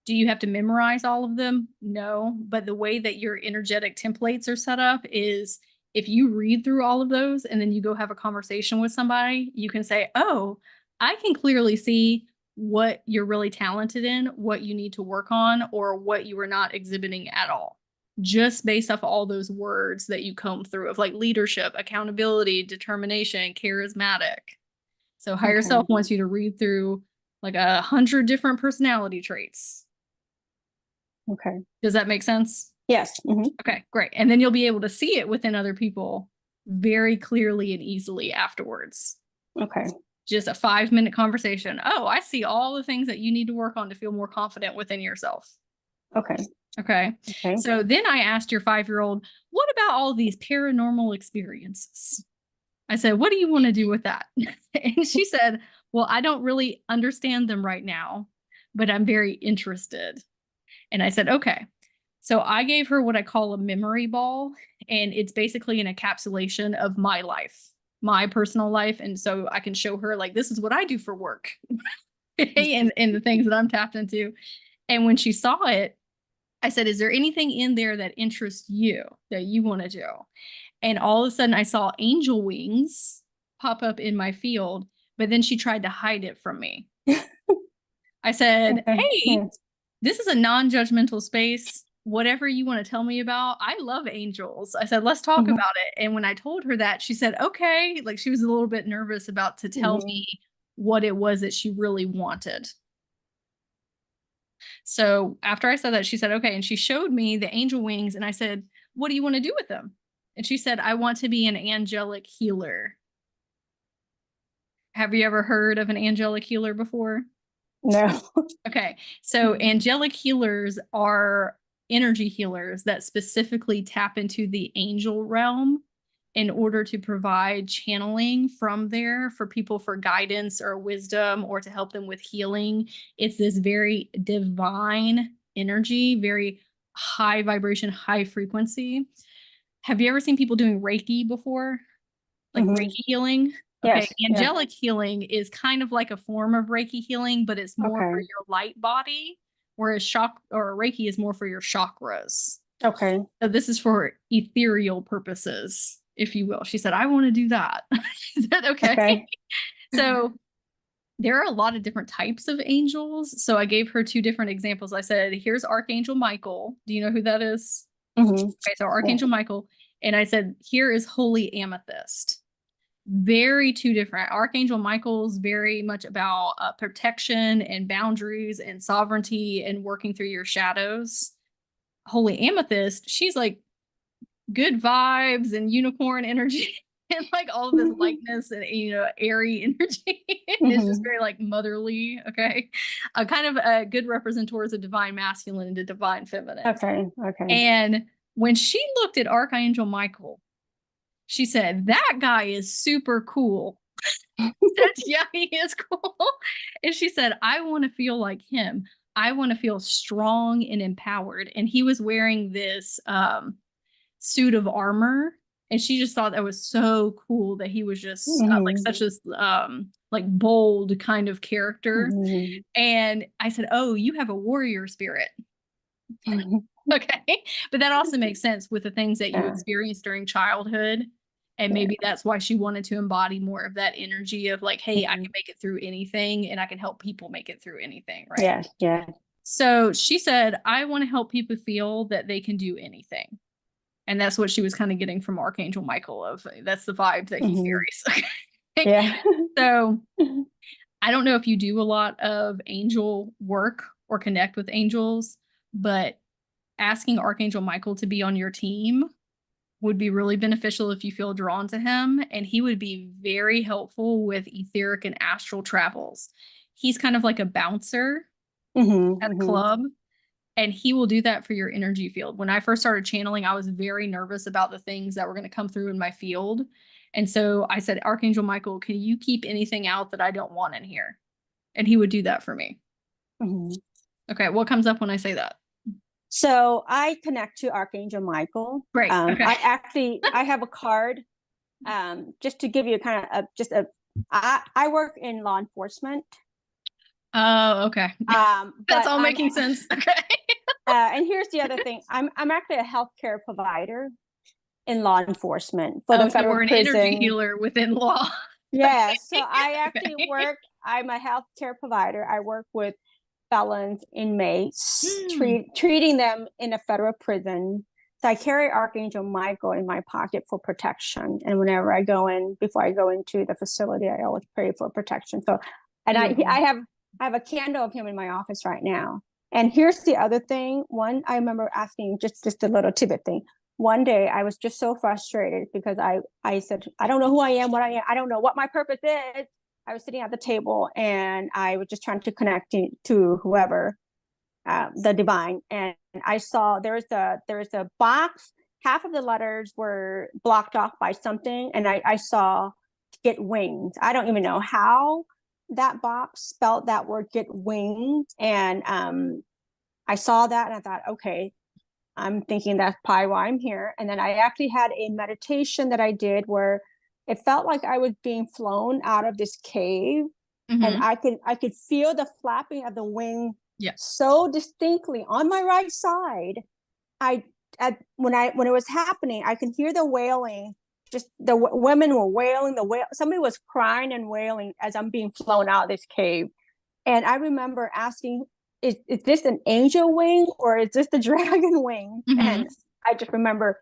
Do you have to memorize all of them? No, but the way that your energetic templates are set up is, if you read through all of those and then you go have a conversation with somebody, you can say, oh, I can clearly see what you're really talented in, what you need to work on, or what you are not exhibiting at all, just based off all those words that you comb through of like leadership, accountability, determination, charismatic. So higher Okay. self wants you to read through like 100 different personality traits. Okay. Does that make sense? Yes. Okay, great. And then you'll be able to see it within other people very clearly and easily afterwards. Okay. Just a 5-minute conversation. Oh, I see all the things that you need to work on to feel more confident within yourself. Okay. Okay. Okay. So then I asked your 5-year-old, what about all these paranormal experiences? I said, what do you want to do with that? And she said, well, I don't really understand them right now, but I'm very interested. And I said, okay. So I gave her what I call a memory ball, and it's basically an encapsulation of my life, my personal life. And so I can show her, like, this is what I do for work and the things that I'm tapped into. And when she saw it, I said, is there anything in there that interests you that you want to do? And all of a sudden I saw angel wings pop up in my field, but then she tried to hide it from me. I said, hey, this is a non-judgmental space. Whatever you want to tell me about, I love angels. I said, let's talk about it. And when I told her that, she said, okay. Like, she was a little bit nervous about to tell me what it was that she really wanted. So after I said that, she said, okay. And she showed me the angel wings. And I said, what do you want to do with them? And she said, I want to be an angelic healer. Have you ever heard of an angelic healer before? No. Okay. So angelic healers are energy healers that specifically tap into the angel realm in order to provide channeling from there for people for guidance or wisdom, or to help them with healing. It's this very divine energy, very high vibration, high frequency. Have you ever seen people doing Reiki before? Like Reiki healing? Okay, Yes. angelic healing is kind of like a form of Reiki healing, but it's more for Okay. your light body, whereas Reiki is more for your chakras. Okay. So this is for ethereal purposes, if you will. She said, I want to do that. Is that okay? Okay. So there are a lot of different types of angels. So I gave her 2 different examples. I said, here's Archangel Michael. Do you know who that is? Okay, so Archangel Michael. And I said, here is Holy Amethyst. Very 2 different. Archangel Michael's very much about protection and boundaries and sovereignty and working through your shadows. Holy Amethyst, she's like good vibes and unicorn energy and like all of this lightness and, you know, airy energy. And it's just very like motherly. Okay. Kind of a good represent towards a divine masculine and a divine feminine. Okay. Okay. And when she looked at Archangel Michael, she said, that guy is super cool. Said, yeah, he is cool. And she said, I want to feel like him. I want to feel strong and empowered. And he was wearing this suit of armor. And she just thought that was so cool that he was just like such a like bold kind of character. And I said, oh, you have a warrior spirit. Okay. But that also makes sense with the things that you experienced during childhood. And maybe that's why she wanted to embody more of that energy of like, hey, I can make it through anything and I can help people make it through anything. Right. Yeah. Yeah. So she said, I want to help people feel that they can do anything. And that's what she was kind of getting from Archangel Michael of that's the vibe that he carries. Yeah. So I don't know if you do a lot of angel work or connect with angels, but asking Archangel Michael to be on your team would be really beneficial if you feel drawn to him. And he would be very helpful with etheric and astral travels. He's kind of like a bouncer at a club. And he will do that for your energy field. When I first started channeling, I was very nervous about the things that were going to come through in my field. And so I said, Archangel Michael, can you keep anything out that I don't want in here? And he would do that for me. Okay, what comes up when I say that? So I connect to Archangel Michael. Great. Okay. I have a card, just to give you kind of I work in law enforcement. Oh, okay. That's all making sense. Okay. And here's the other thing. I'm actually a healthcare provider in law enforcement for the federal prison. So we're an energy healer within law. Yeah. So I actually I'm a healthcare provider. I work with felons, inmates, treating them in a federal prison. So I carry Archangel Michael in my pocket for protection. And whenever I go in, before I go into the facility, I always pray for protection. So, and I have a candle of him in my office right now. And here's the other thing. One, I remember asking just a little tidbit thing. One day I was just so frustrated because I said, I don't know who I am, what I am. I don't know what my purpose is. I was sitting at the table and I was just trying to connect to whoever, the divine. And I saw there's a box. Half of the letters were blocked off by something. And I saw get wings. I don't even know how that box spelled that word get wings. And I saw that and I thought, okay, I'm thinking that's probably why I'm here. And then I actually had a meditation that I did where it felt like I was being flown out of this cave, and I could feel the flapping of the wing so distinctly on my right side. When it was happening, I could hear the wailing. Just the women were wailing. Somebody was crying and wailing as I'm being flown out of this cave. And I remember asking, is this an angel wing or is this the dragon wing? And I just remember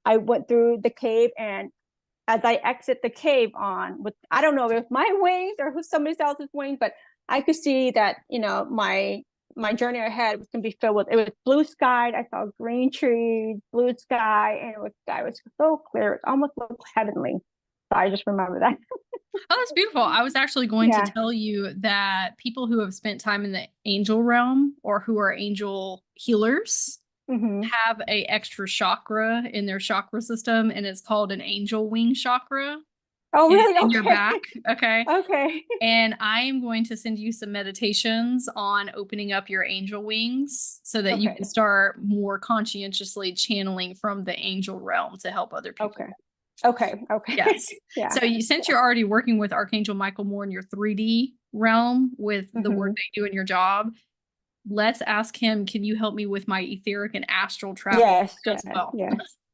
I went through the cave, and as I exit the cave I don't know if it was my wings or somebody else's wings, but I could see that, my journey ahead was going to be filled with, it was blue sky. I saw green trees, blue sky, and the sky was so clear. It almost looked heavenly. So I just remember that. Oh, that's beautiful. I was actually going to tell you that people who have spent time in the angel realm or who are angel healers have a extra chakra in their chakra system, and it's called an angel wing chakra. Oh, really? In your back. Okay. Okay. And I am going to send you some meditations on opening up your angel wings so that you can start more conscientiously channeling from the angel realm to help other people. Okay. Yes. Yeah. So since you're already working with Archangel Michael more in your 3D realm with the work that you do in your job, let's ask him, can you help me with my etheric and astral travel as well?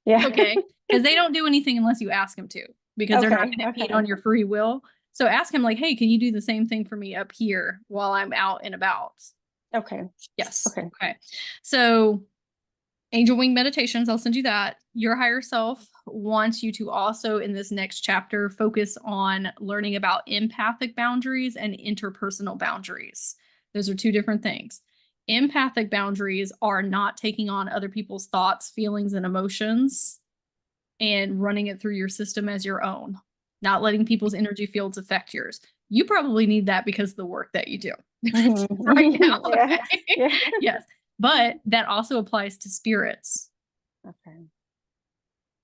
Yeah. Okay. Because they don't do anything unless you ask them to, because they're not going to feed on your free will. So ask him like, hey, can you do the same thing for me up here while I'm out and about? Okay. Yes. Okay. So angel wing meditations, I'll send you that. Your higher self wants you to also, in this next chapter, focus on learning about empathic boundaries and interpersonal boundaries. Those are two different things. Empathic boundaries are not taking on other people's thoughts, feelings, and emotions and running it through your system as your own, not letting people's energy fields affect yours. You probably need that because of the work that you do right now. Okay? Yes. But that also applies to spirits. Okay.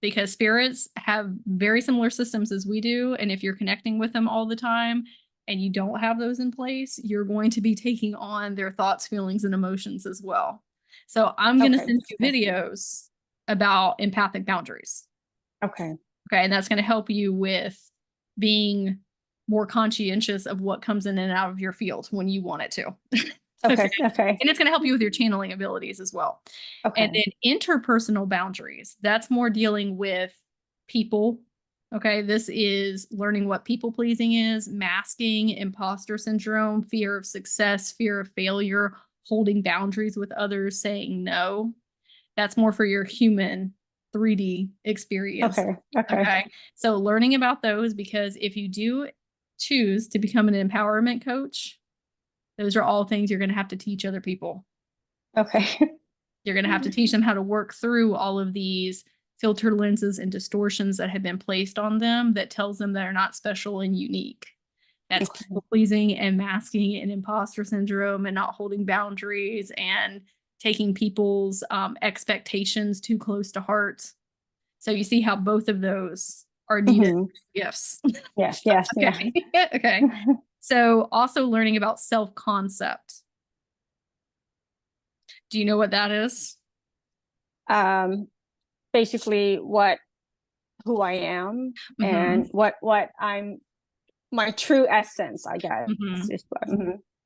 because spirits have very similar systems as we do. And if you're connecting with them all the time and you don't have those in place, you're going to be taking on their thoughts, feelings, and emotions as well. So I'm going to send you videos about empathic boundaries. Okay. Okay. And that's going to help you with being more conscientious of what comes in and out of your field when you want it to. Okay. Okay. And it's going to help you with your channeling abilities as well. Okay. And then interpersonal boundaries, that's more dealing with people. Okay. This is learning what people pleasing is, masking, imposter syndrome, fear of success, fear of failure, holding boundaries with others, saying no. That's more for your human 3D experience. Okay. Okay. Okay. So learning about those, because if you do choose to become an empowerment coach, those are all things you're going to have to teach other people. Okay. You're going to have to teach them how to work through all of these filter lenses and distortions that have been placed on them that tells them they're not special and unique. That's people pleasing and masking and imposter syndrome and not holding boundaries and taking people's expectations too close to heart. So you see how both of those are needed gifts. Yes. Yes. Okay. Yeah. Okay. So also learning about self-concept. Do you know what that is? Basically who I am and what I'm, my true essence, I guess.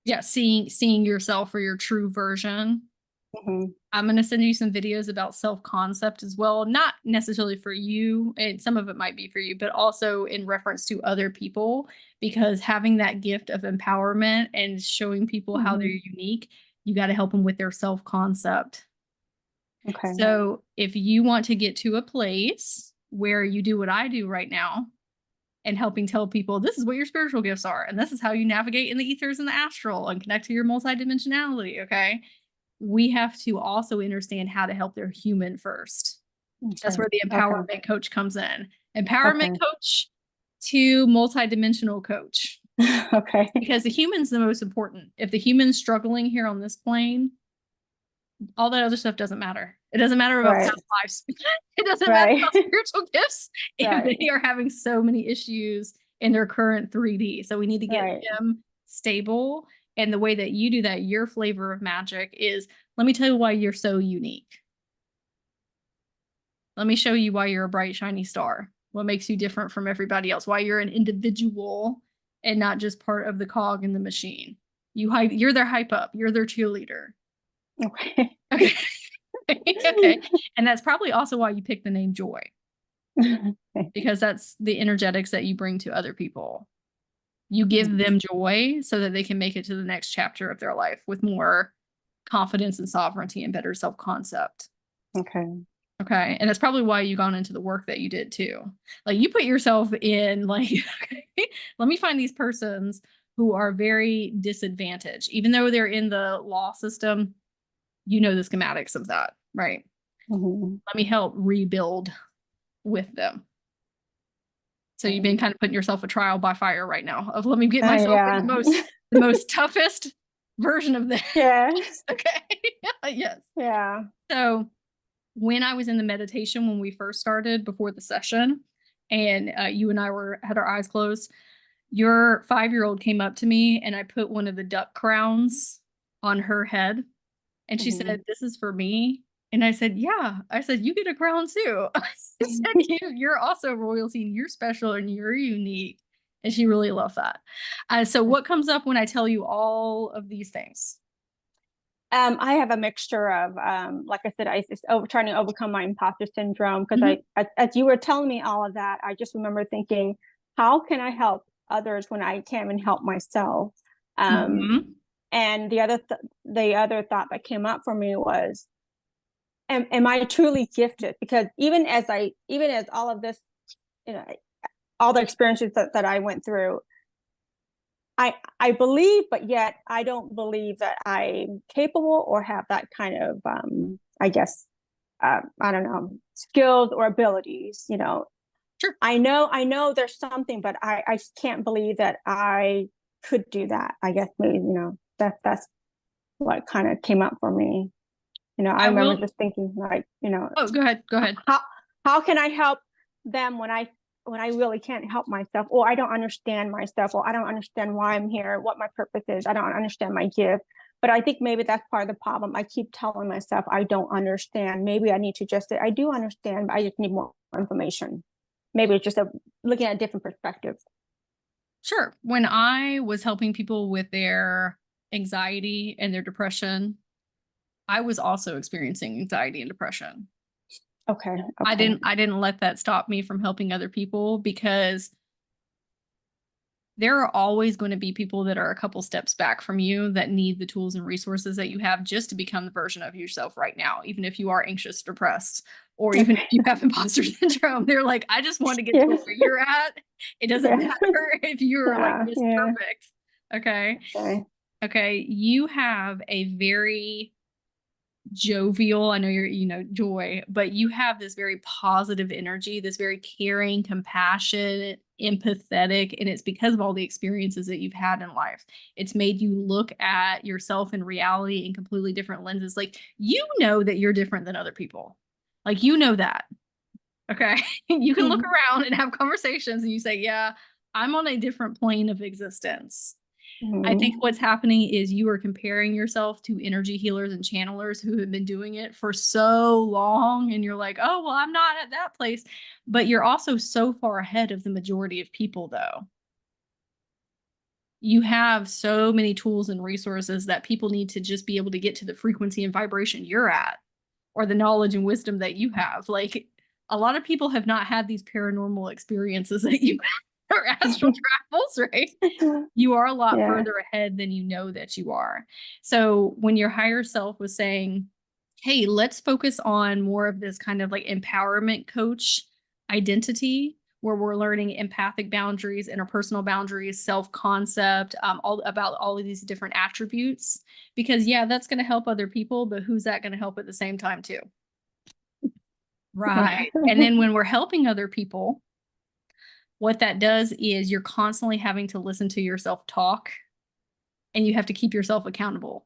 Yeah. Seeing yourself for your true version. I'm going to send you some videos about self-concept as well. Not necessarily for you, and some of it might be for you, but also in reference to other people, because having that gift of empowerment and showing people how they're unique, you got to help them with their self-concept. Okay. So if you want to get to a place where you do what I do right now and helping tell people this is what your spiritual gifts are, and this is how you navigate in the ethers and the astral and connect to your multidimensionality, okay? We have to also understand how to help their human first. That's where the empowerment coach comes in. Empowerment coach to multidimensional coach. Okay. Because the human's the most important. If the human's struggling here on this plane, all that other stuff doesn't matter. It doesn't matter about past lives. It doesn't matter about spiritual gifts. And they are having so many issues in their current 3D. So we need to get them stable. And the way that you do that, your flavor of magic is, let me tell you why you're so unique. Let me show you why you're a bright, shiny star. What makes you different from everybody else? Why you're an individual and not just part of the cog in the machine. You're their hype up. You're their cheerleader. Okay. Okay. Okay. And that's probably also why you picked the name Joy. Because that's the energetics that you bring to other people. You give them joy so that they can make it to the next chapter of their life with more confidence and sovereignty and better self-concept. Okay. Okay. And that's probably why you gone into the work that you did too. Like you put yourself in like, let me find these persons who are very disadvantaged, even though they're in the law system, you know, the schematics of that, right? Let me help rebuild with them. So you've been kind of putting yourself a trial by fire right now of let me get myself the most toughest version of this. Yes. Okay. Yes. Yeah. So when I was in the meditation, when we first started before the session and you and I had our eyes closed, your 5-year-old came up to me and I put one of the duck crowns on her head. And she said, this is for me. And I said, yeah. I said, you get a crown too. I said, you're also royalty and you're special and you're unique. And she really loved that. So what comes up when I tell you all of these things? I have a mixture of, like I said, I just trying to overcome my imposter syndrome because as you were telling me all of that, I just remember thinking, how can I help others when I can't even help myself? And the other thought that came up for me was, am I truly gifted? Because even as all of this, you know, all the experiences that I went through, I believe, but yet I don't believe that I'm capable or have that kind of, I guess, I don't know, skills or abilities, you know. Sure. I know there's something, but I can't believe that I could do that. I guess maybe, you know, that's what kind of came up for me. You know, I remember just thinking like, you know, oh, go ahead. how can I help them when I really can't help myself, or I don't understand myself, or I don't understand why I'm here, what my purpose is. I don't understand my gift. But I think maybe that's part of the problem. I keep telling myself I don't understand. Maybe I need to just say I do understand, but I just need more information. Maybe it's just looking at a different perspective. Sure. When I was helping people with their anxiety and their depression, I was also experiencing anxiety and depression. Okay. I didn't let that stop me from helping other people, because there are always going to be people that are a couple steps back from you that need the tools and resources that you have just to become the version of yourself right now, even if you are anxious, depressed, or even if you have imposter syndrome. They're like, I just want to get to where you're at. It doesn't matter if you're like Miss Perfect. Okay. You have a very jovial, I know you're joy, but you have this very positive energy, this very caring, compassionate, empathetic, and it's because of all the experiences that you've had in life. It's made you look at yourself in reality in completely different lenses. Like, that you're different than other people. Like, that. Okay. You can look around and have conversations and you say, yeah, I'm on a different plane of existence. I think what's happening is you are comparing yourself to energy healers and channelers who have been doing it for so long. And you're like, oh, well, I'm not at that place. But you're also so far ahead of the majority of people, though. You have so many tools and resources that people need to just be able to get to the frequency and vibration you're at, or the knowledge and wisdom that you have. Like, a lot of people have not had these paranormal experiences that you have. Or astral travels, right? You are a lot further ahead than you know that you are. So when your higher self was saying, hey, let's focus on more of this kind of like empowerment coach identity, where we're learning empathic boundaries, interpersonal boundaries, self-concept, all of these different attributes, because that's going to help other people, but who's that going to help at the same time too? Right. And then when we're helping other people, what that does is you're constantly having to listen to yourself talk, and you have to keep yourself accountable.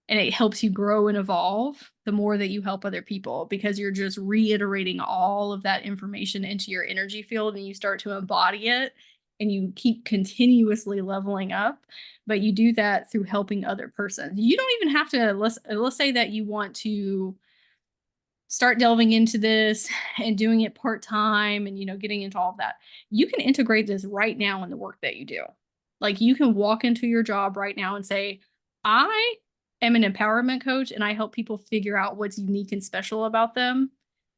And it helps you grow and evolve the more that you help other people, because you're just reiterating all of that information into your energy field, and you start to embody it, and you keep continuously leveling up. But you do that through helping other persons. You don't even have to, let's say that you want to start delving into this and doing it part-time and, getting into all of that. You can integrate this right now in the work that you do. Like, you can walk into your job right now and say, I am an empowerment coach and I help people figure out what's unique and special about them,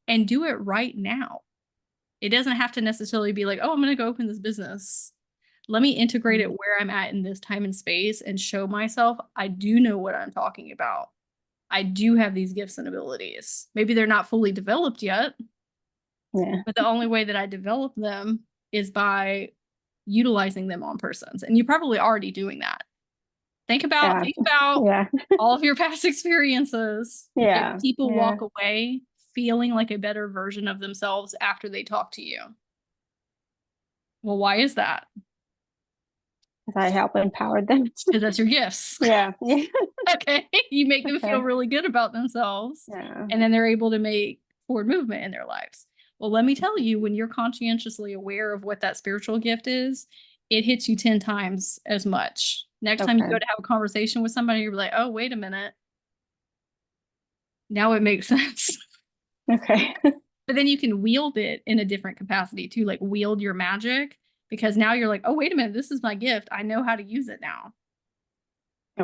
and do it right now. It doesn't have to necessarily be like, oh, I'm going to go open this business. Let me integrate it where I'm at in this time and space and show myself I do know what I'm talking about. I do have these gifts and abilities. Maybe they're not fully developed yet, but the only way that I develop them is by utilizing them on persons. And you're probably already doing that. Think about all of your past experiences. People walk away feeling like a better version of themselves after they talk to you. Well, why is that? I help empower them. Because that's your gifts. Okay. You make them feel really good about themselves. And then they're able to make forward movement in their lives. Well, let me tell you, when you're conscientiously aware of what that spiritual gift is, it hits you 10 times as much. Next time you go to have a conversation with somebody, you're like, oh, wait a minute. Now it makes sense. But then you can wield it in a different capacity too, like wield your magic, because now you're like, oh, wait a minute, this is my gift. I know how to use it now.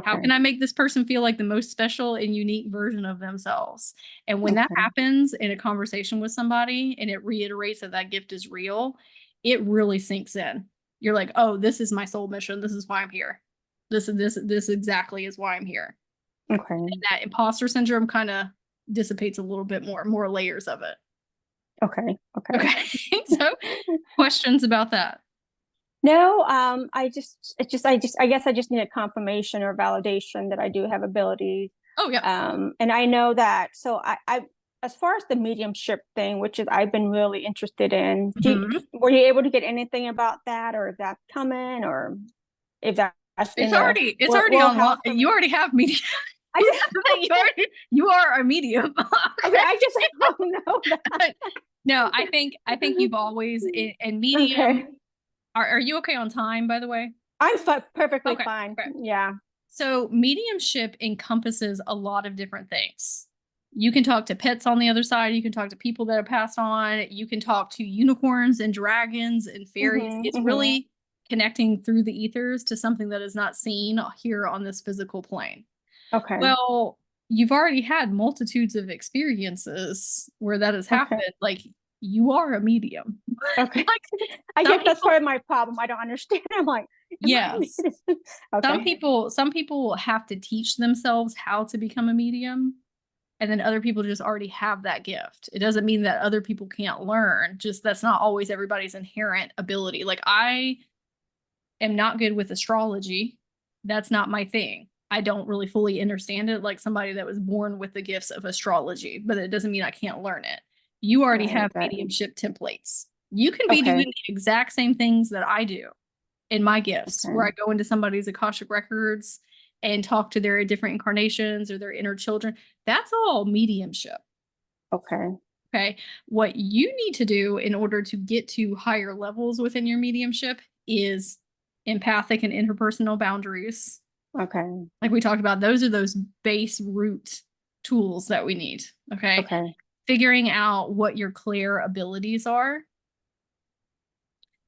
How can I make this person feel like the most special and unique version of themselves? And when that happens in a conversation with somebody and it reiterates that gift is real, it really sinks in. You're like, oh, this is my soul mission. This is why I'm here. This exactly is why I'm here. And that imposter syndrome kind of dissipates a little bit more layers of it. Okay. So questions about that? No, I guess I just need a confirmation or validation that I do have abilities. Oh yeah. And I know that. So I as far as the mediumship thing, which is I've been really interested in, were you able to get anything about that, or if that's coming, or if that's it's already online. You already have medium. You are a medium. Okay, I just don't know that. No, I think you've always and medium. Okay. Are you okay on time, by the way? I'm perfectly Okay, fine. okay. Yeah. So mediumship encompasses a lot of different things. You can talk to pets on the other side. You can talk to people that have passed on. You can talk to unicorns and dragons and fairies. It's really connecting through the ethers to something that is not seen here on this physical plane. Okay. Well, you've already had multitudes of experiences where that has happened. Like, you are a medium. Okay. Like, I guess that's part of my problem. I don't understand. I'm like, yes. Okay. Some people have to teach themselves how to become a medium, and then other people just already have that gift. It doesn't mean that other people can't learn, just that's not always everybody's inherent ability. Like, I am not good with astrology. That's not my thing. I don't really fully understand it like somebody that was born with the gifts of astrology, but it doesn't mean I can't learn it. You already have mediumship templates. You can be doing the exact same things that I do in my gifts, where I go into somebody's Akashic records and talk to their different incarnations or their inner children. That's all mediumship. Okay. Okay. What you need to do in order to get to higher levels within your mediumship is empathic and interpersonal boundaries. Okay. Like we talked about, those are those base root tools that we need. Okay. Okay. Figuring out what your clear abilities are.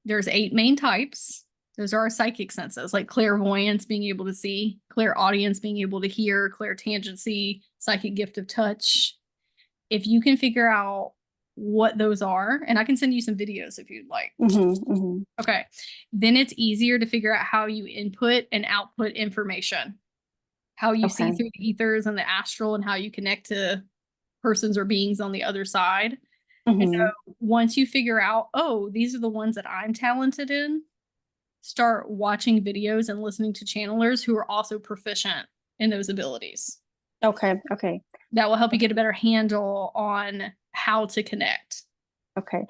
There's 8 main types. Those are our psychic senses, like clairvoyance, being able to see, clairaudience, being able to hear, clairtangency, psychic gift of touch. If you can figure out what those are, and I can send you some videos if you'd like. Okay. Then it's easier to figure out how you input and output information, how you see through the ethers and the astral, and how you connect to persons or beings on the other side. And so once you figure out, oh, these are the ones that I'm talented in, start watching videos and listening to channelers who are also proficient in those abilities. Okay. That will help you get a better handle on how to connect. Okay.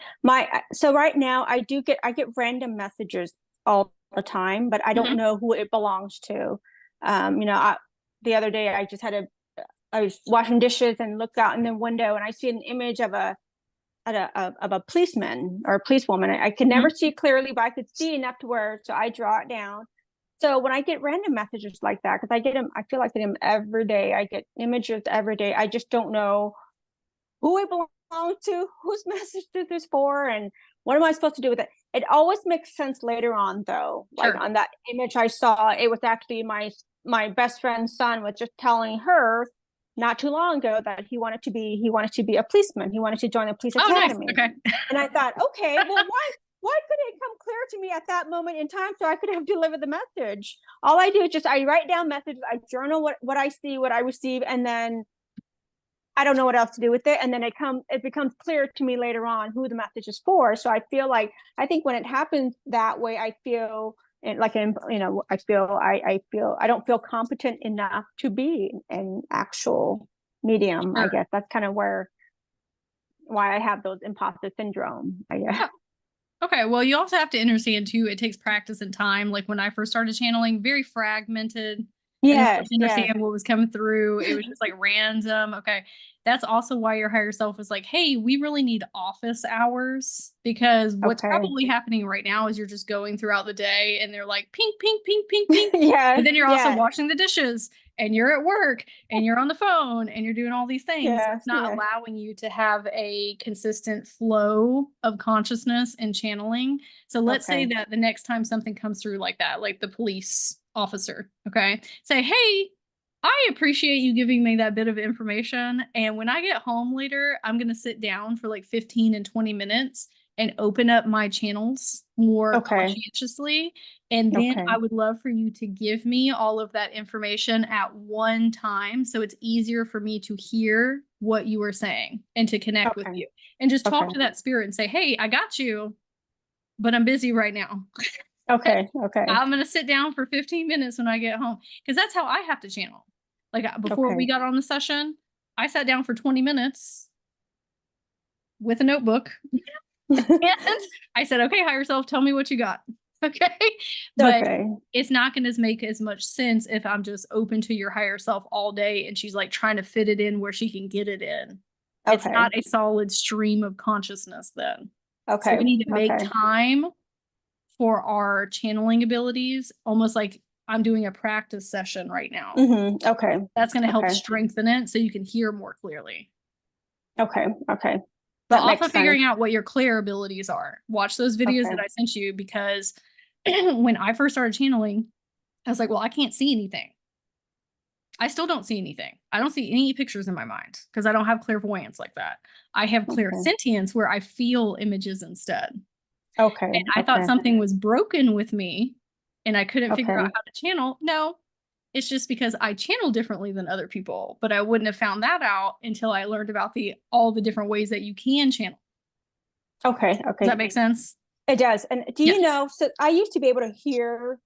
So right now I get random messages all the time, but I don't know who it belongs to. The other day I was washing dishes and looked out in the window and I see an image of a policeman or a policewoman. I could never see clearly, but I could see enough to where, so I draw it down. So when I get random messages like that, because I get them, I feel like I get them every day. I get images every day. I just don't know who it belongs to, whose message this is for, and what am I supposed to do with it? It always makes sense later on, though. Like on that image I saw, it was actually my best friend's son was just telling her not too long ago that he wanted to be a policeman. He wanted to join a police academy. Nice. Okay. And I thought, okay, well, why couldn't it come clear to me at that moment in time so I could have delivered the message? All I do is I write down messages, I journal what I see, what I receive, and then I don't know what else to do with it. And then it becomes clear to me later on who the message is for. So I think when it happens that way, I feel like, I don't feel competent enough to be an actual medium. I guess that's kind of why I have those imposter syndrome, I guess. Yeah. Okay. Well, you also have to understand too, it takes practice and time. Like when I first started channeling, very fragmented. Yeah. Understand what was coming through. It was just like random. Okay. That's also why your higher self is like, hey, we really need office hours, because what's probably happening right now is you're just going throughout the day and they're like pink, pink, pink, pink, pink. But then you're also washing the dishes and you're at work and you're on the phone and you're doing all these things. It's not allowing you to have a consistent flow of consciousness and channeling. So let's say that the next time something comes through like that, like the police officer, say, hey, I appreciate you giving me that bit of information. And when I get home later, I'm going to sit down for like 15 and 20 minutes and open up my channels more conscientiously. And then I would love for you to give me all of that information at one time, so it's easier for me to hear what you are saying and to connect with you. And just talk to that spirit and say, hey, I got you, but I'm busy right now. I'm going to sit down for 15 minutes when I get home, because that's how I have to channel. Like before we got on the session, I sat down for 20 minutes with a notebook and I said, okay, higher self, tell me what you got. Okay. But Okay. it's not going to make as much sense if I'm just open to your higher self all day and she's like trying to fit it in where she can get it in. It's Okay. not a solid stream of consciousness then. So Okay. we need to make Okay. time for our channeling abilities, almost like I'm doing a practice session right now. Okay. That's going to help Okay. strengthen it so you can hear more clearly. Okay. Okay. But That also makes figuring sense. out what your clear abilities are. Watch those videos Okay. that I sent you, because when I first started channeling, I was like, well, I can't see anything. I still don't see anything. I don't see any pictures in my mind because I don't have clairvoyance like that. I have clairsentience where I feel images instead. Okay. And I thought something was broken with me and I couldn't figure Okay. out how to channel. No, it's just because I channel differently than other people, but I wouldn't have found that out until I learned about all the different ways that you can channel. Okay. Does Okay. that make sense? It does. And do you know, so I used to be able to hear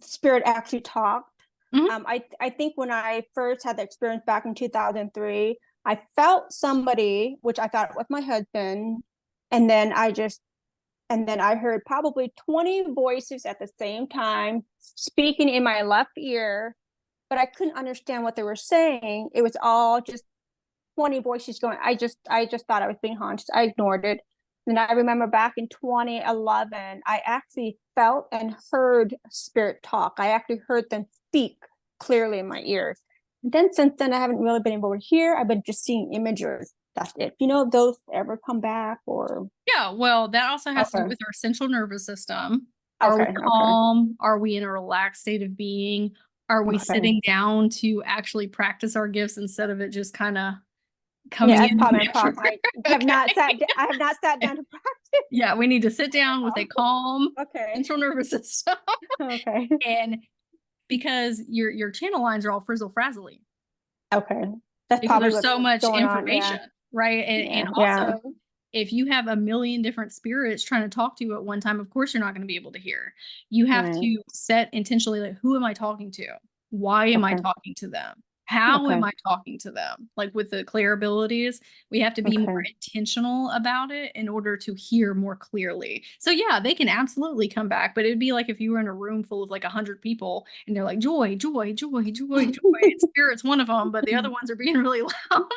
spirit actually talk. I think when I first had the experience back in 2003, I felt somebody, which I thought was my husband, and then I heard probably 20 voices at the same time speaking in my left ear, but I couldn't understand what they were saying. It was all just 20 voices going. I just thought I was being haunted. I ignored it. And I remember back in 2011, I actually felt and heard spirit talk. I actually heard them speak clearly in my ears. And then since then, I haven't really been able to hear. I've been just seeing images. That's it. You know, if those ever come back or? Yeah, well, that also has to do with our central nervous system. Are we Okay. calm? Are we in a relaxed state of being? Are we sitting down to actually practice our gifts instead of it just kind of coming in? I have not sat down to practice. Yeah, we need to sit down with a calm central nervous system. Okay. And because your channel lines are all frizzle frazzly. Okay. That's because probably there's so much information, right? And also, if you have a million different spirits trying to talk to you at one time, of course you're not going to be able to hear. You have to set intentionally, like, who am I talking to? Why am I talking to them? How am I talking to them? Like with the clear abilities, we have to be more intentional about it in order to hear more clearly. So yeah, they can absolutely come back, but it'd be like if you were in a room full of like 100 people and they're like, joy, joy, joy, joy, joy. And spirit's one of them, but the other ones are being really loud.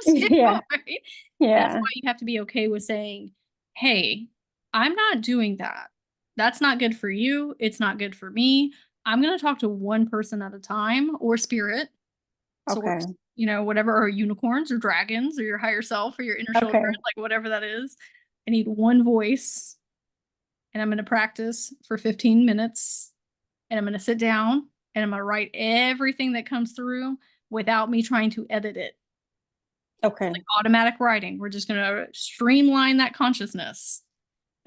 Right? That's why you have to be okay with saying, hey, I'm not doing that. That's not good for you. It's not good for me. I'm going to talk to one person at a time, or spirit. Source, you know, whatever, or unicorns or dragons or your higher self or your inner children, like whatever that is. I need one voice and I'm going to practice for 15 minutes and I'm going to sit down and I'm going to write everything that comes through without me trying to edit it. Okay. It's like automatic writing. We're just going to streamline that consciousness.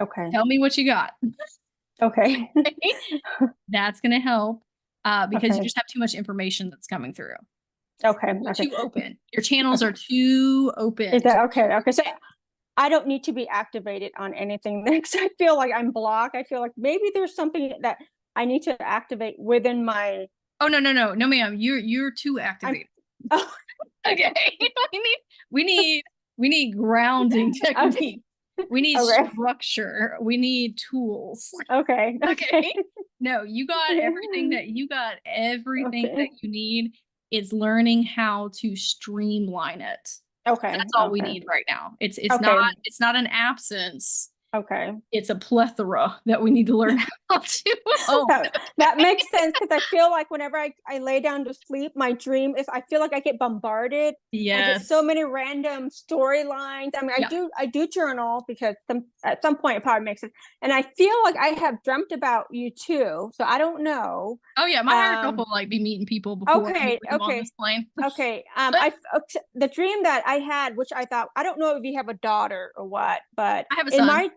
Okay. Tell me what you got. Okay. That's going to help because you just have too much information that's coming through. Okay. Too open. Your channels are too open. Is that okay? Okay. So I don't need to be activated on anything next. I feel like I'm blocked. I feel like maybe there's something that I need to activate within my. Oh, no, ma'am. You're too activated. Okay. we need grounding technique. We need structure. We need tools. Okay. No, you got everything that you need. It's learning how to streamline it. That's all we need right now. It's not an absence. It's a plethora that we need to learn how to. That makes sense, because I feel like whenever I lay down to sleep, my dream is, I feel like I get bombarded. Yes. I get so many random storylines. I mean, I do journal because at some point it probably makes sense. And I feel like I have dreamt about you too. So I don't know. Oh yeah, my higher self will like be meeting people before I on this plane. The dream that I had, which I thought, I don't know if you have a daughter or what, but I have a son.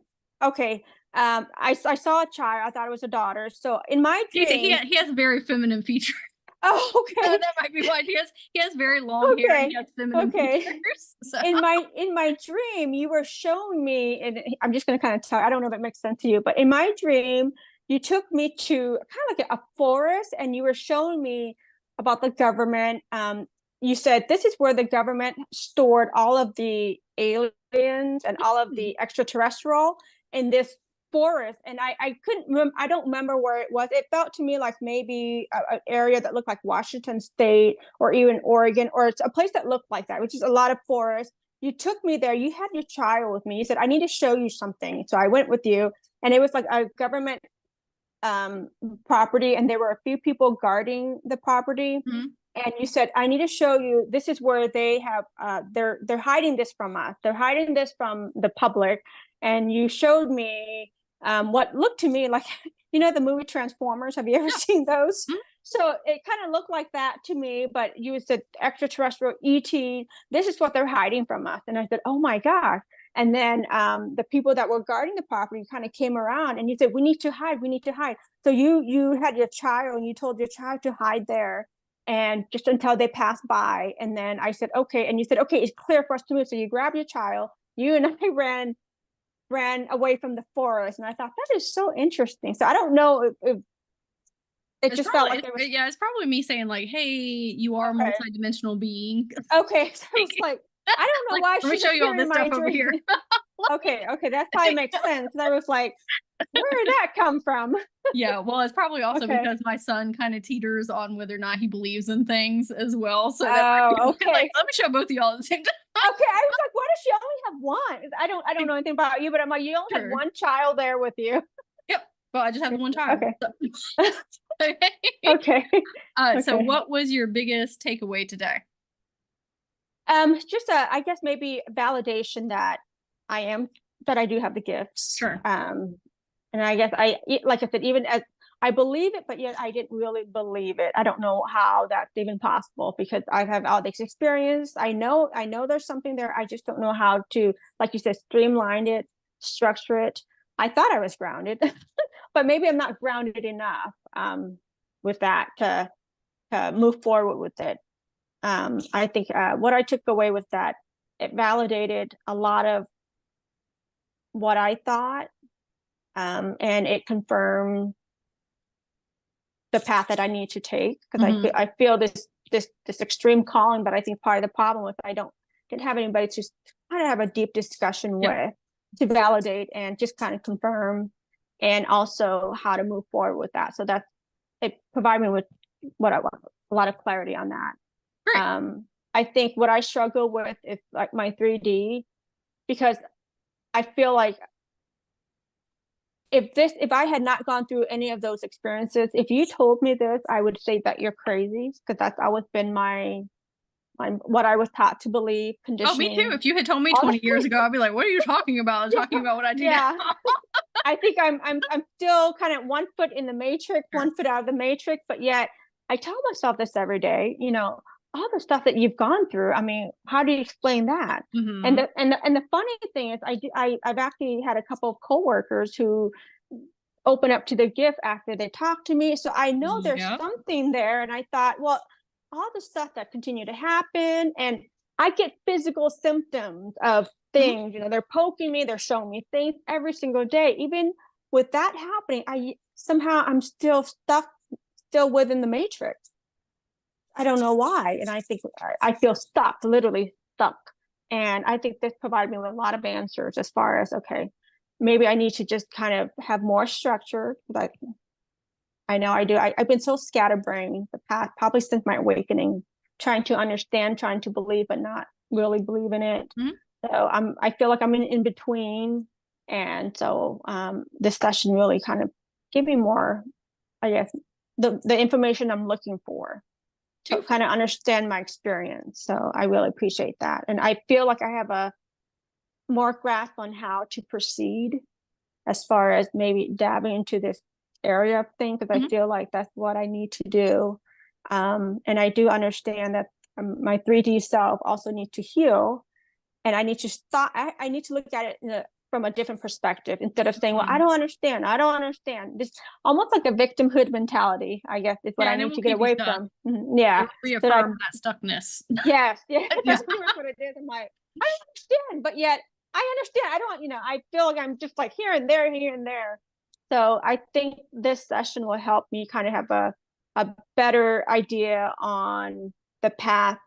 I saw a child. I thought it was a daughter. So in my dream, he has very feminine features. Oh, okay. That might be why he has very long hair. And he has feminine features. So. In my dream, you were showing me, and I'm just going to kind of tell. I don't know if it makes sense to you, but in my dream, you took me to kind of like a forest, and you were showing me about the government. You said this is where the government stored all of the aliens and all of the extraterrestrial in this forest, and I I don't remember where it was. It felt to me like maybe an area that looked like Washington State or even Oregon, or it's a place that looked like that, which is a lot of forest. You took me there. You had your child with me. You said, I need to show you something. So I went with you, and it was like a government property, and there were a few people guarding the property. Mm-hmm. And you said, I need to show you, this is where they have they're hiding this from us, they're hiding this from the public. And you showed me what looked to me like, you know, the movie Transformers, have you ever seen those? Mm-hmm. So it kind of looked like that to me, but you said extraterrestrial ET, this is what they're hiding from us. And I said, oh my gosh. And then the people that were guarding the property kind of came around, and you said, we need to hide, we need to hide. So you had your child, and you told your child to hide there, and just until they passed by. And then I said, okay. And you said, okay, it's clear for us to move. So you grabbed your child, you and I ran away from the forest. And I thought, that is so interesting. So I don't know if it just felt like there was... Yeah, it's probably me saying like, hey, you are a multidimensional being. Okay. So it's like, I don't know why let me show you all this stuff over here. Okay, that probably makes sense. And I was like, where did that come from? Yeah, well, it's probably also because my son kind of teeters on whether or not he believes in things as well. So okay. Like, let me show both of y'all at the same time. Okay, I was like, why does she only have one? I don't know anything about you, but I'm like, you only had one child there with you. Yep. Well, I just have one child. Okay. So. Okay. So what was your biggest takeaway today? Just I guess maybe validation that I do have the gifts. Sure. And I guess like I said, even as I believe it, but yet I didn't really believe it. I don't know how that's even possible, because I have all this experience. I know there's something there. I just don't know how to, like you said, streamline it, structure it. I thought I was grounded, but maybe I'm not grounded enough with that to move forward with it. I think what I took away with that, it validated a lot of what I thought, and it confirmed the path that I need to take, because I feel this extreme calling. But I think part of the problem with I didn't have anybody to kind of have a deep discussion with, to validate and just kind of confirm, and also how to move forward with that. So that it provided me with what I want, a lot of clarity on that. Great. I think what I struggle with is like my 3D, because I feel like if I had not gone through any of those experiences, if you told me this, I would say that you're crazy, because that's always been my what I was taught to believe, conditioning. Oh, me too. If you had told me 20 years ago, I'd be like, what are you talking about? I'm talking about what I do now. I think I'm still kind of 1 foot in the matrix, 1 foot out of the matrix, but yet I tell myself this every day, you know, all the stuff that you've gone through. I mean, how do you explain that? And the funny thing is, I've actually had a couple of coworkers who open up to their gift after they talk to me. So I know there's something there. And I thought, well, all the stuff that continue to happen, and I get physical symptoms of things, you know, they're poking me, they're showing me things every single day. Even with that happening, I'm still stuck, still within the matrix. I don't know why. And I think I feel stuck, literally stuck. And I think this provided me with a lot of answers as far as, okay, maybe I need to just kind of have more structure. Like I know I do. I've been so scatterbrained the past, probably since my awakening, trying to understand, trying to believe, but not really believe in it. So I feel like I'm in between. And so this session really kind of gave me more, I guess, the information I'm looking for to kind of understand my experience. So I really appreciate that. And I feel like I have a more grasp on how to proceed as far as maybe dabbing into this area of things, because I feel like that's what I need to do. And I do understand that my 3D self also needs to heal, and I need to stop. I need to look at it from a different perspective, instead of saying, well, I don't understand. This almost like a victimhood mentality, I guess, is what I need to get away from. Yeah. Reaffirm that stuckness. Yes. Yeah. That's what it is. I'm like, I understand, but yet I understand. I don't, I feel like I'm just like here and there. So I think this session will help me kind of have a better idea on the path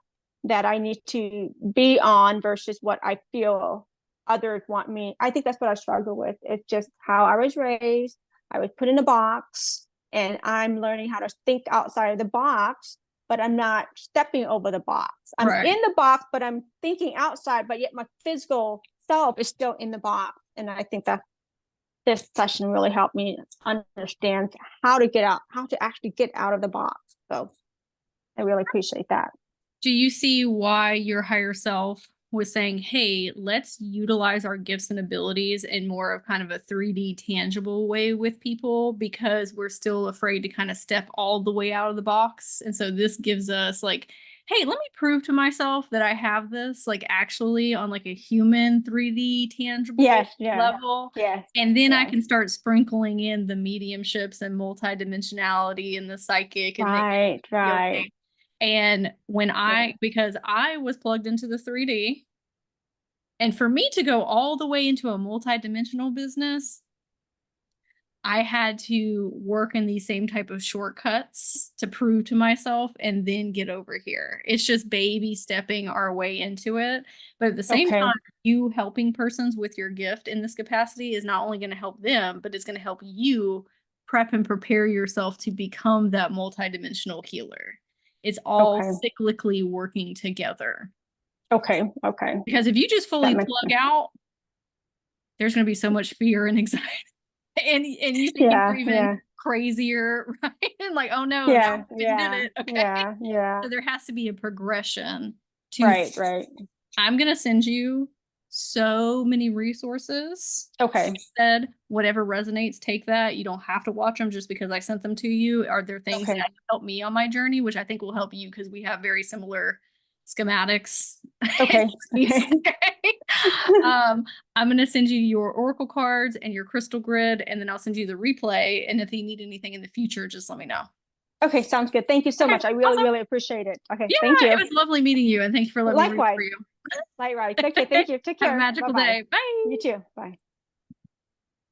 that I need to be on versus what I feel others want me. I think that's what I struggle with. It's just how I was raised. I was put in a box, and I'm learning how to think outside of the box, but I'm not stepping over the box. I'm Right. in the box, but I'm thinking outside, but yet my physical self is still in the box. And I think that this session really helped me understand how to actually get out of the box. So I really appreciate that. Do you see why your higher self was saying, hey, let's utilize our gifts and abilities in more of kind of a 3D tangible way with people, because we're still afraid to kind of step all the way out of the box? And so this gives us like, hey, let me prove to myself that I have this like actually on like a human 3D tangible level. Yes. And then I can start sprinkling in the mediumships and multidimensionality and the psychic and right. And when because I was plugged into the 3D, and for me to go all the way into a multidimensional business, I had to work in these same type of shortcuts to prove to myself and then get over here. It's just baby stepping our way into it. But at the same time, you helping persons with your gift in this capacity is not only going to help them, but it's going to help you prep and prepare yourself to become that multidimensional healer. It's all cyclically working together. Okay. Because if you just fully plug out, there's going to be so much fear and anxiety. And you think you're even crazier, right? And like, oh no, now we did it. Okay. So there has to be a progression to right. I'm going to send you so many resources. Okay. Said whatever resonates, take that. You don't have to watch them just because I sent them to you. Are there things that help me on my journey, which I think will help you because we have very similar schematics? Okay. I'm going to send you your oracle cards and your crystal grid, and then I'll send you the replay. And if you need anything in the future, just let me know. Okay, sounds good. Thank you so much. I really appreciate it. Okay, thank you. It was lovely meeting you, and thank you for letting me read for you. Likewise. Okay, thank you. Take care. Have a magical day. Bye. You too. Bye.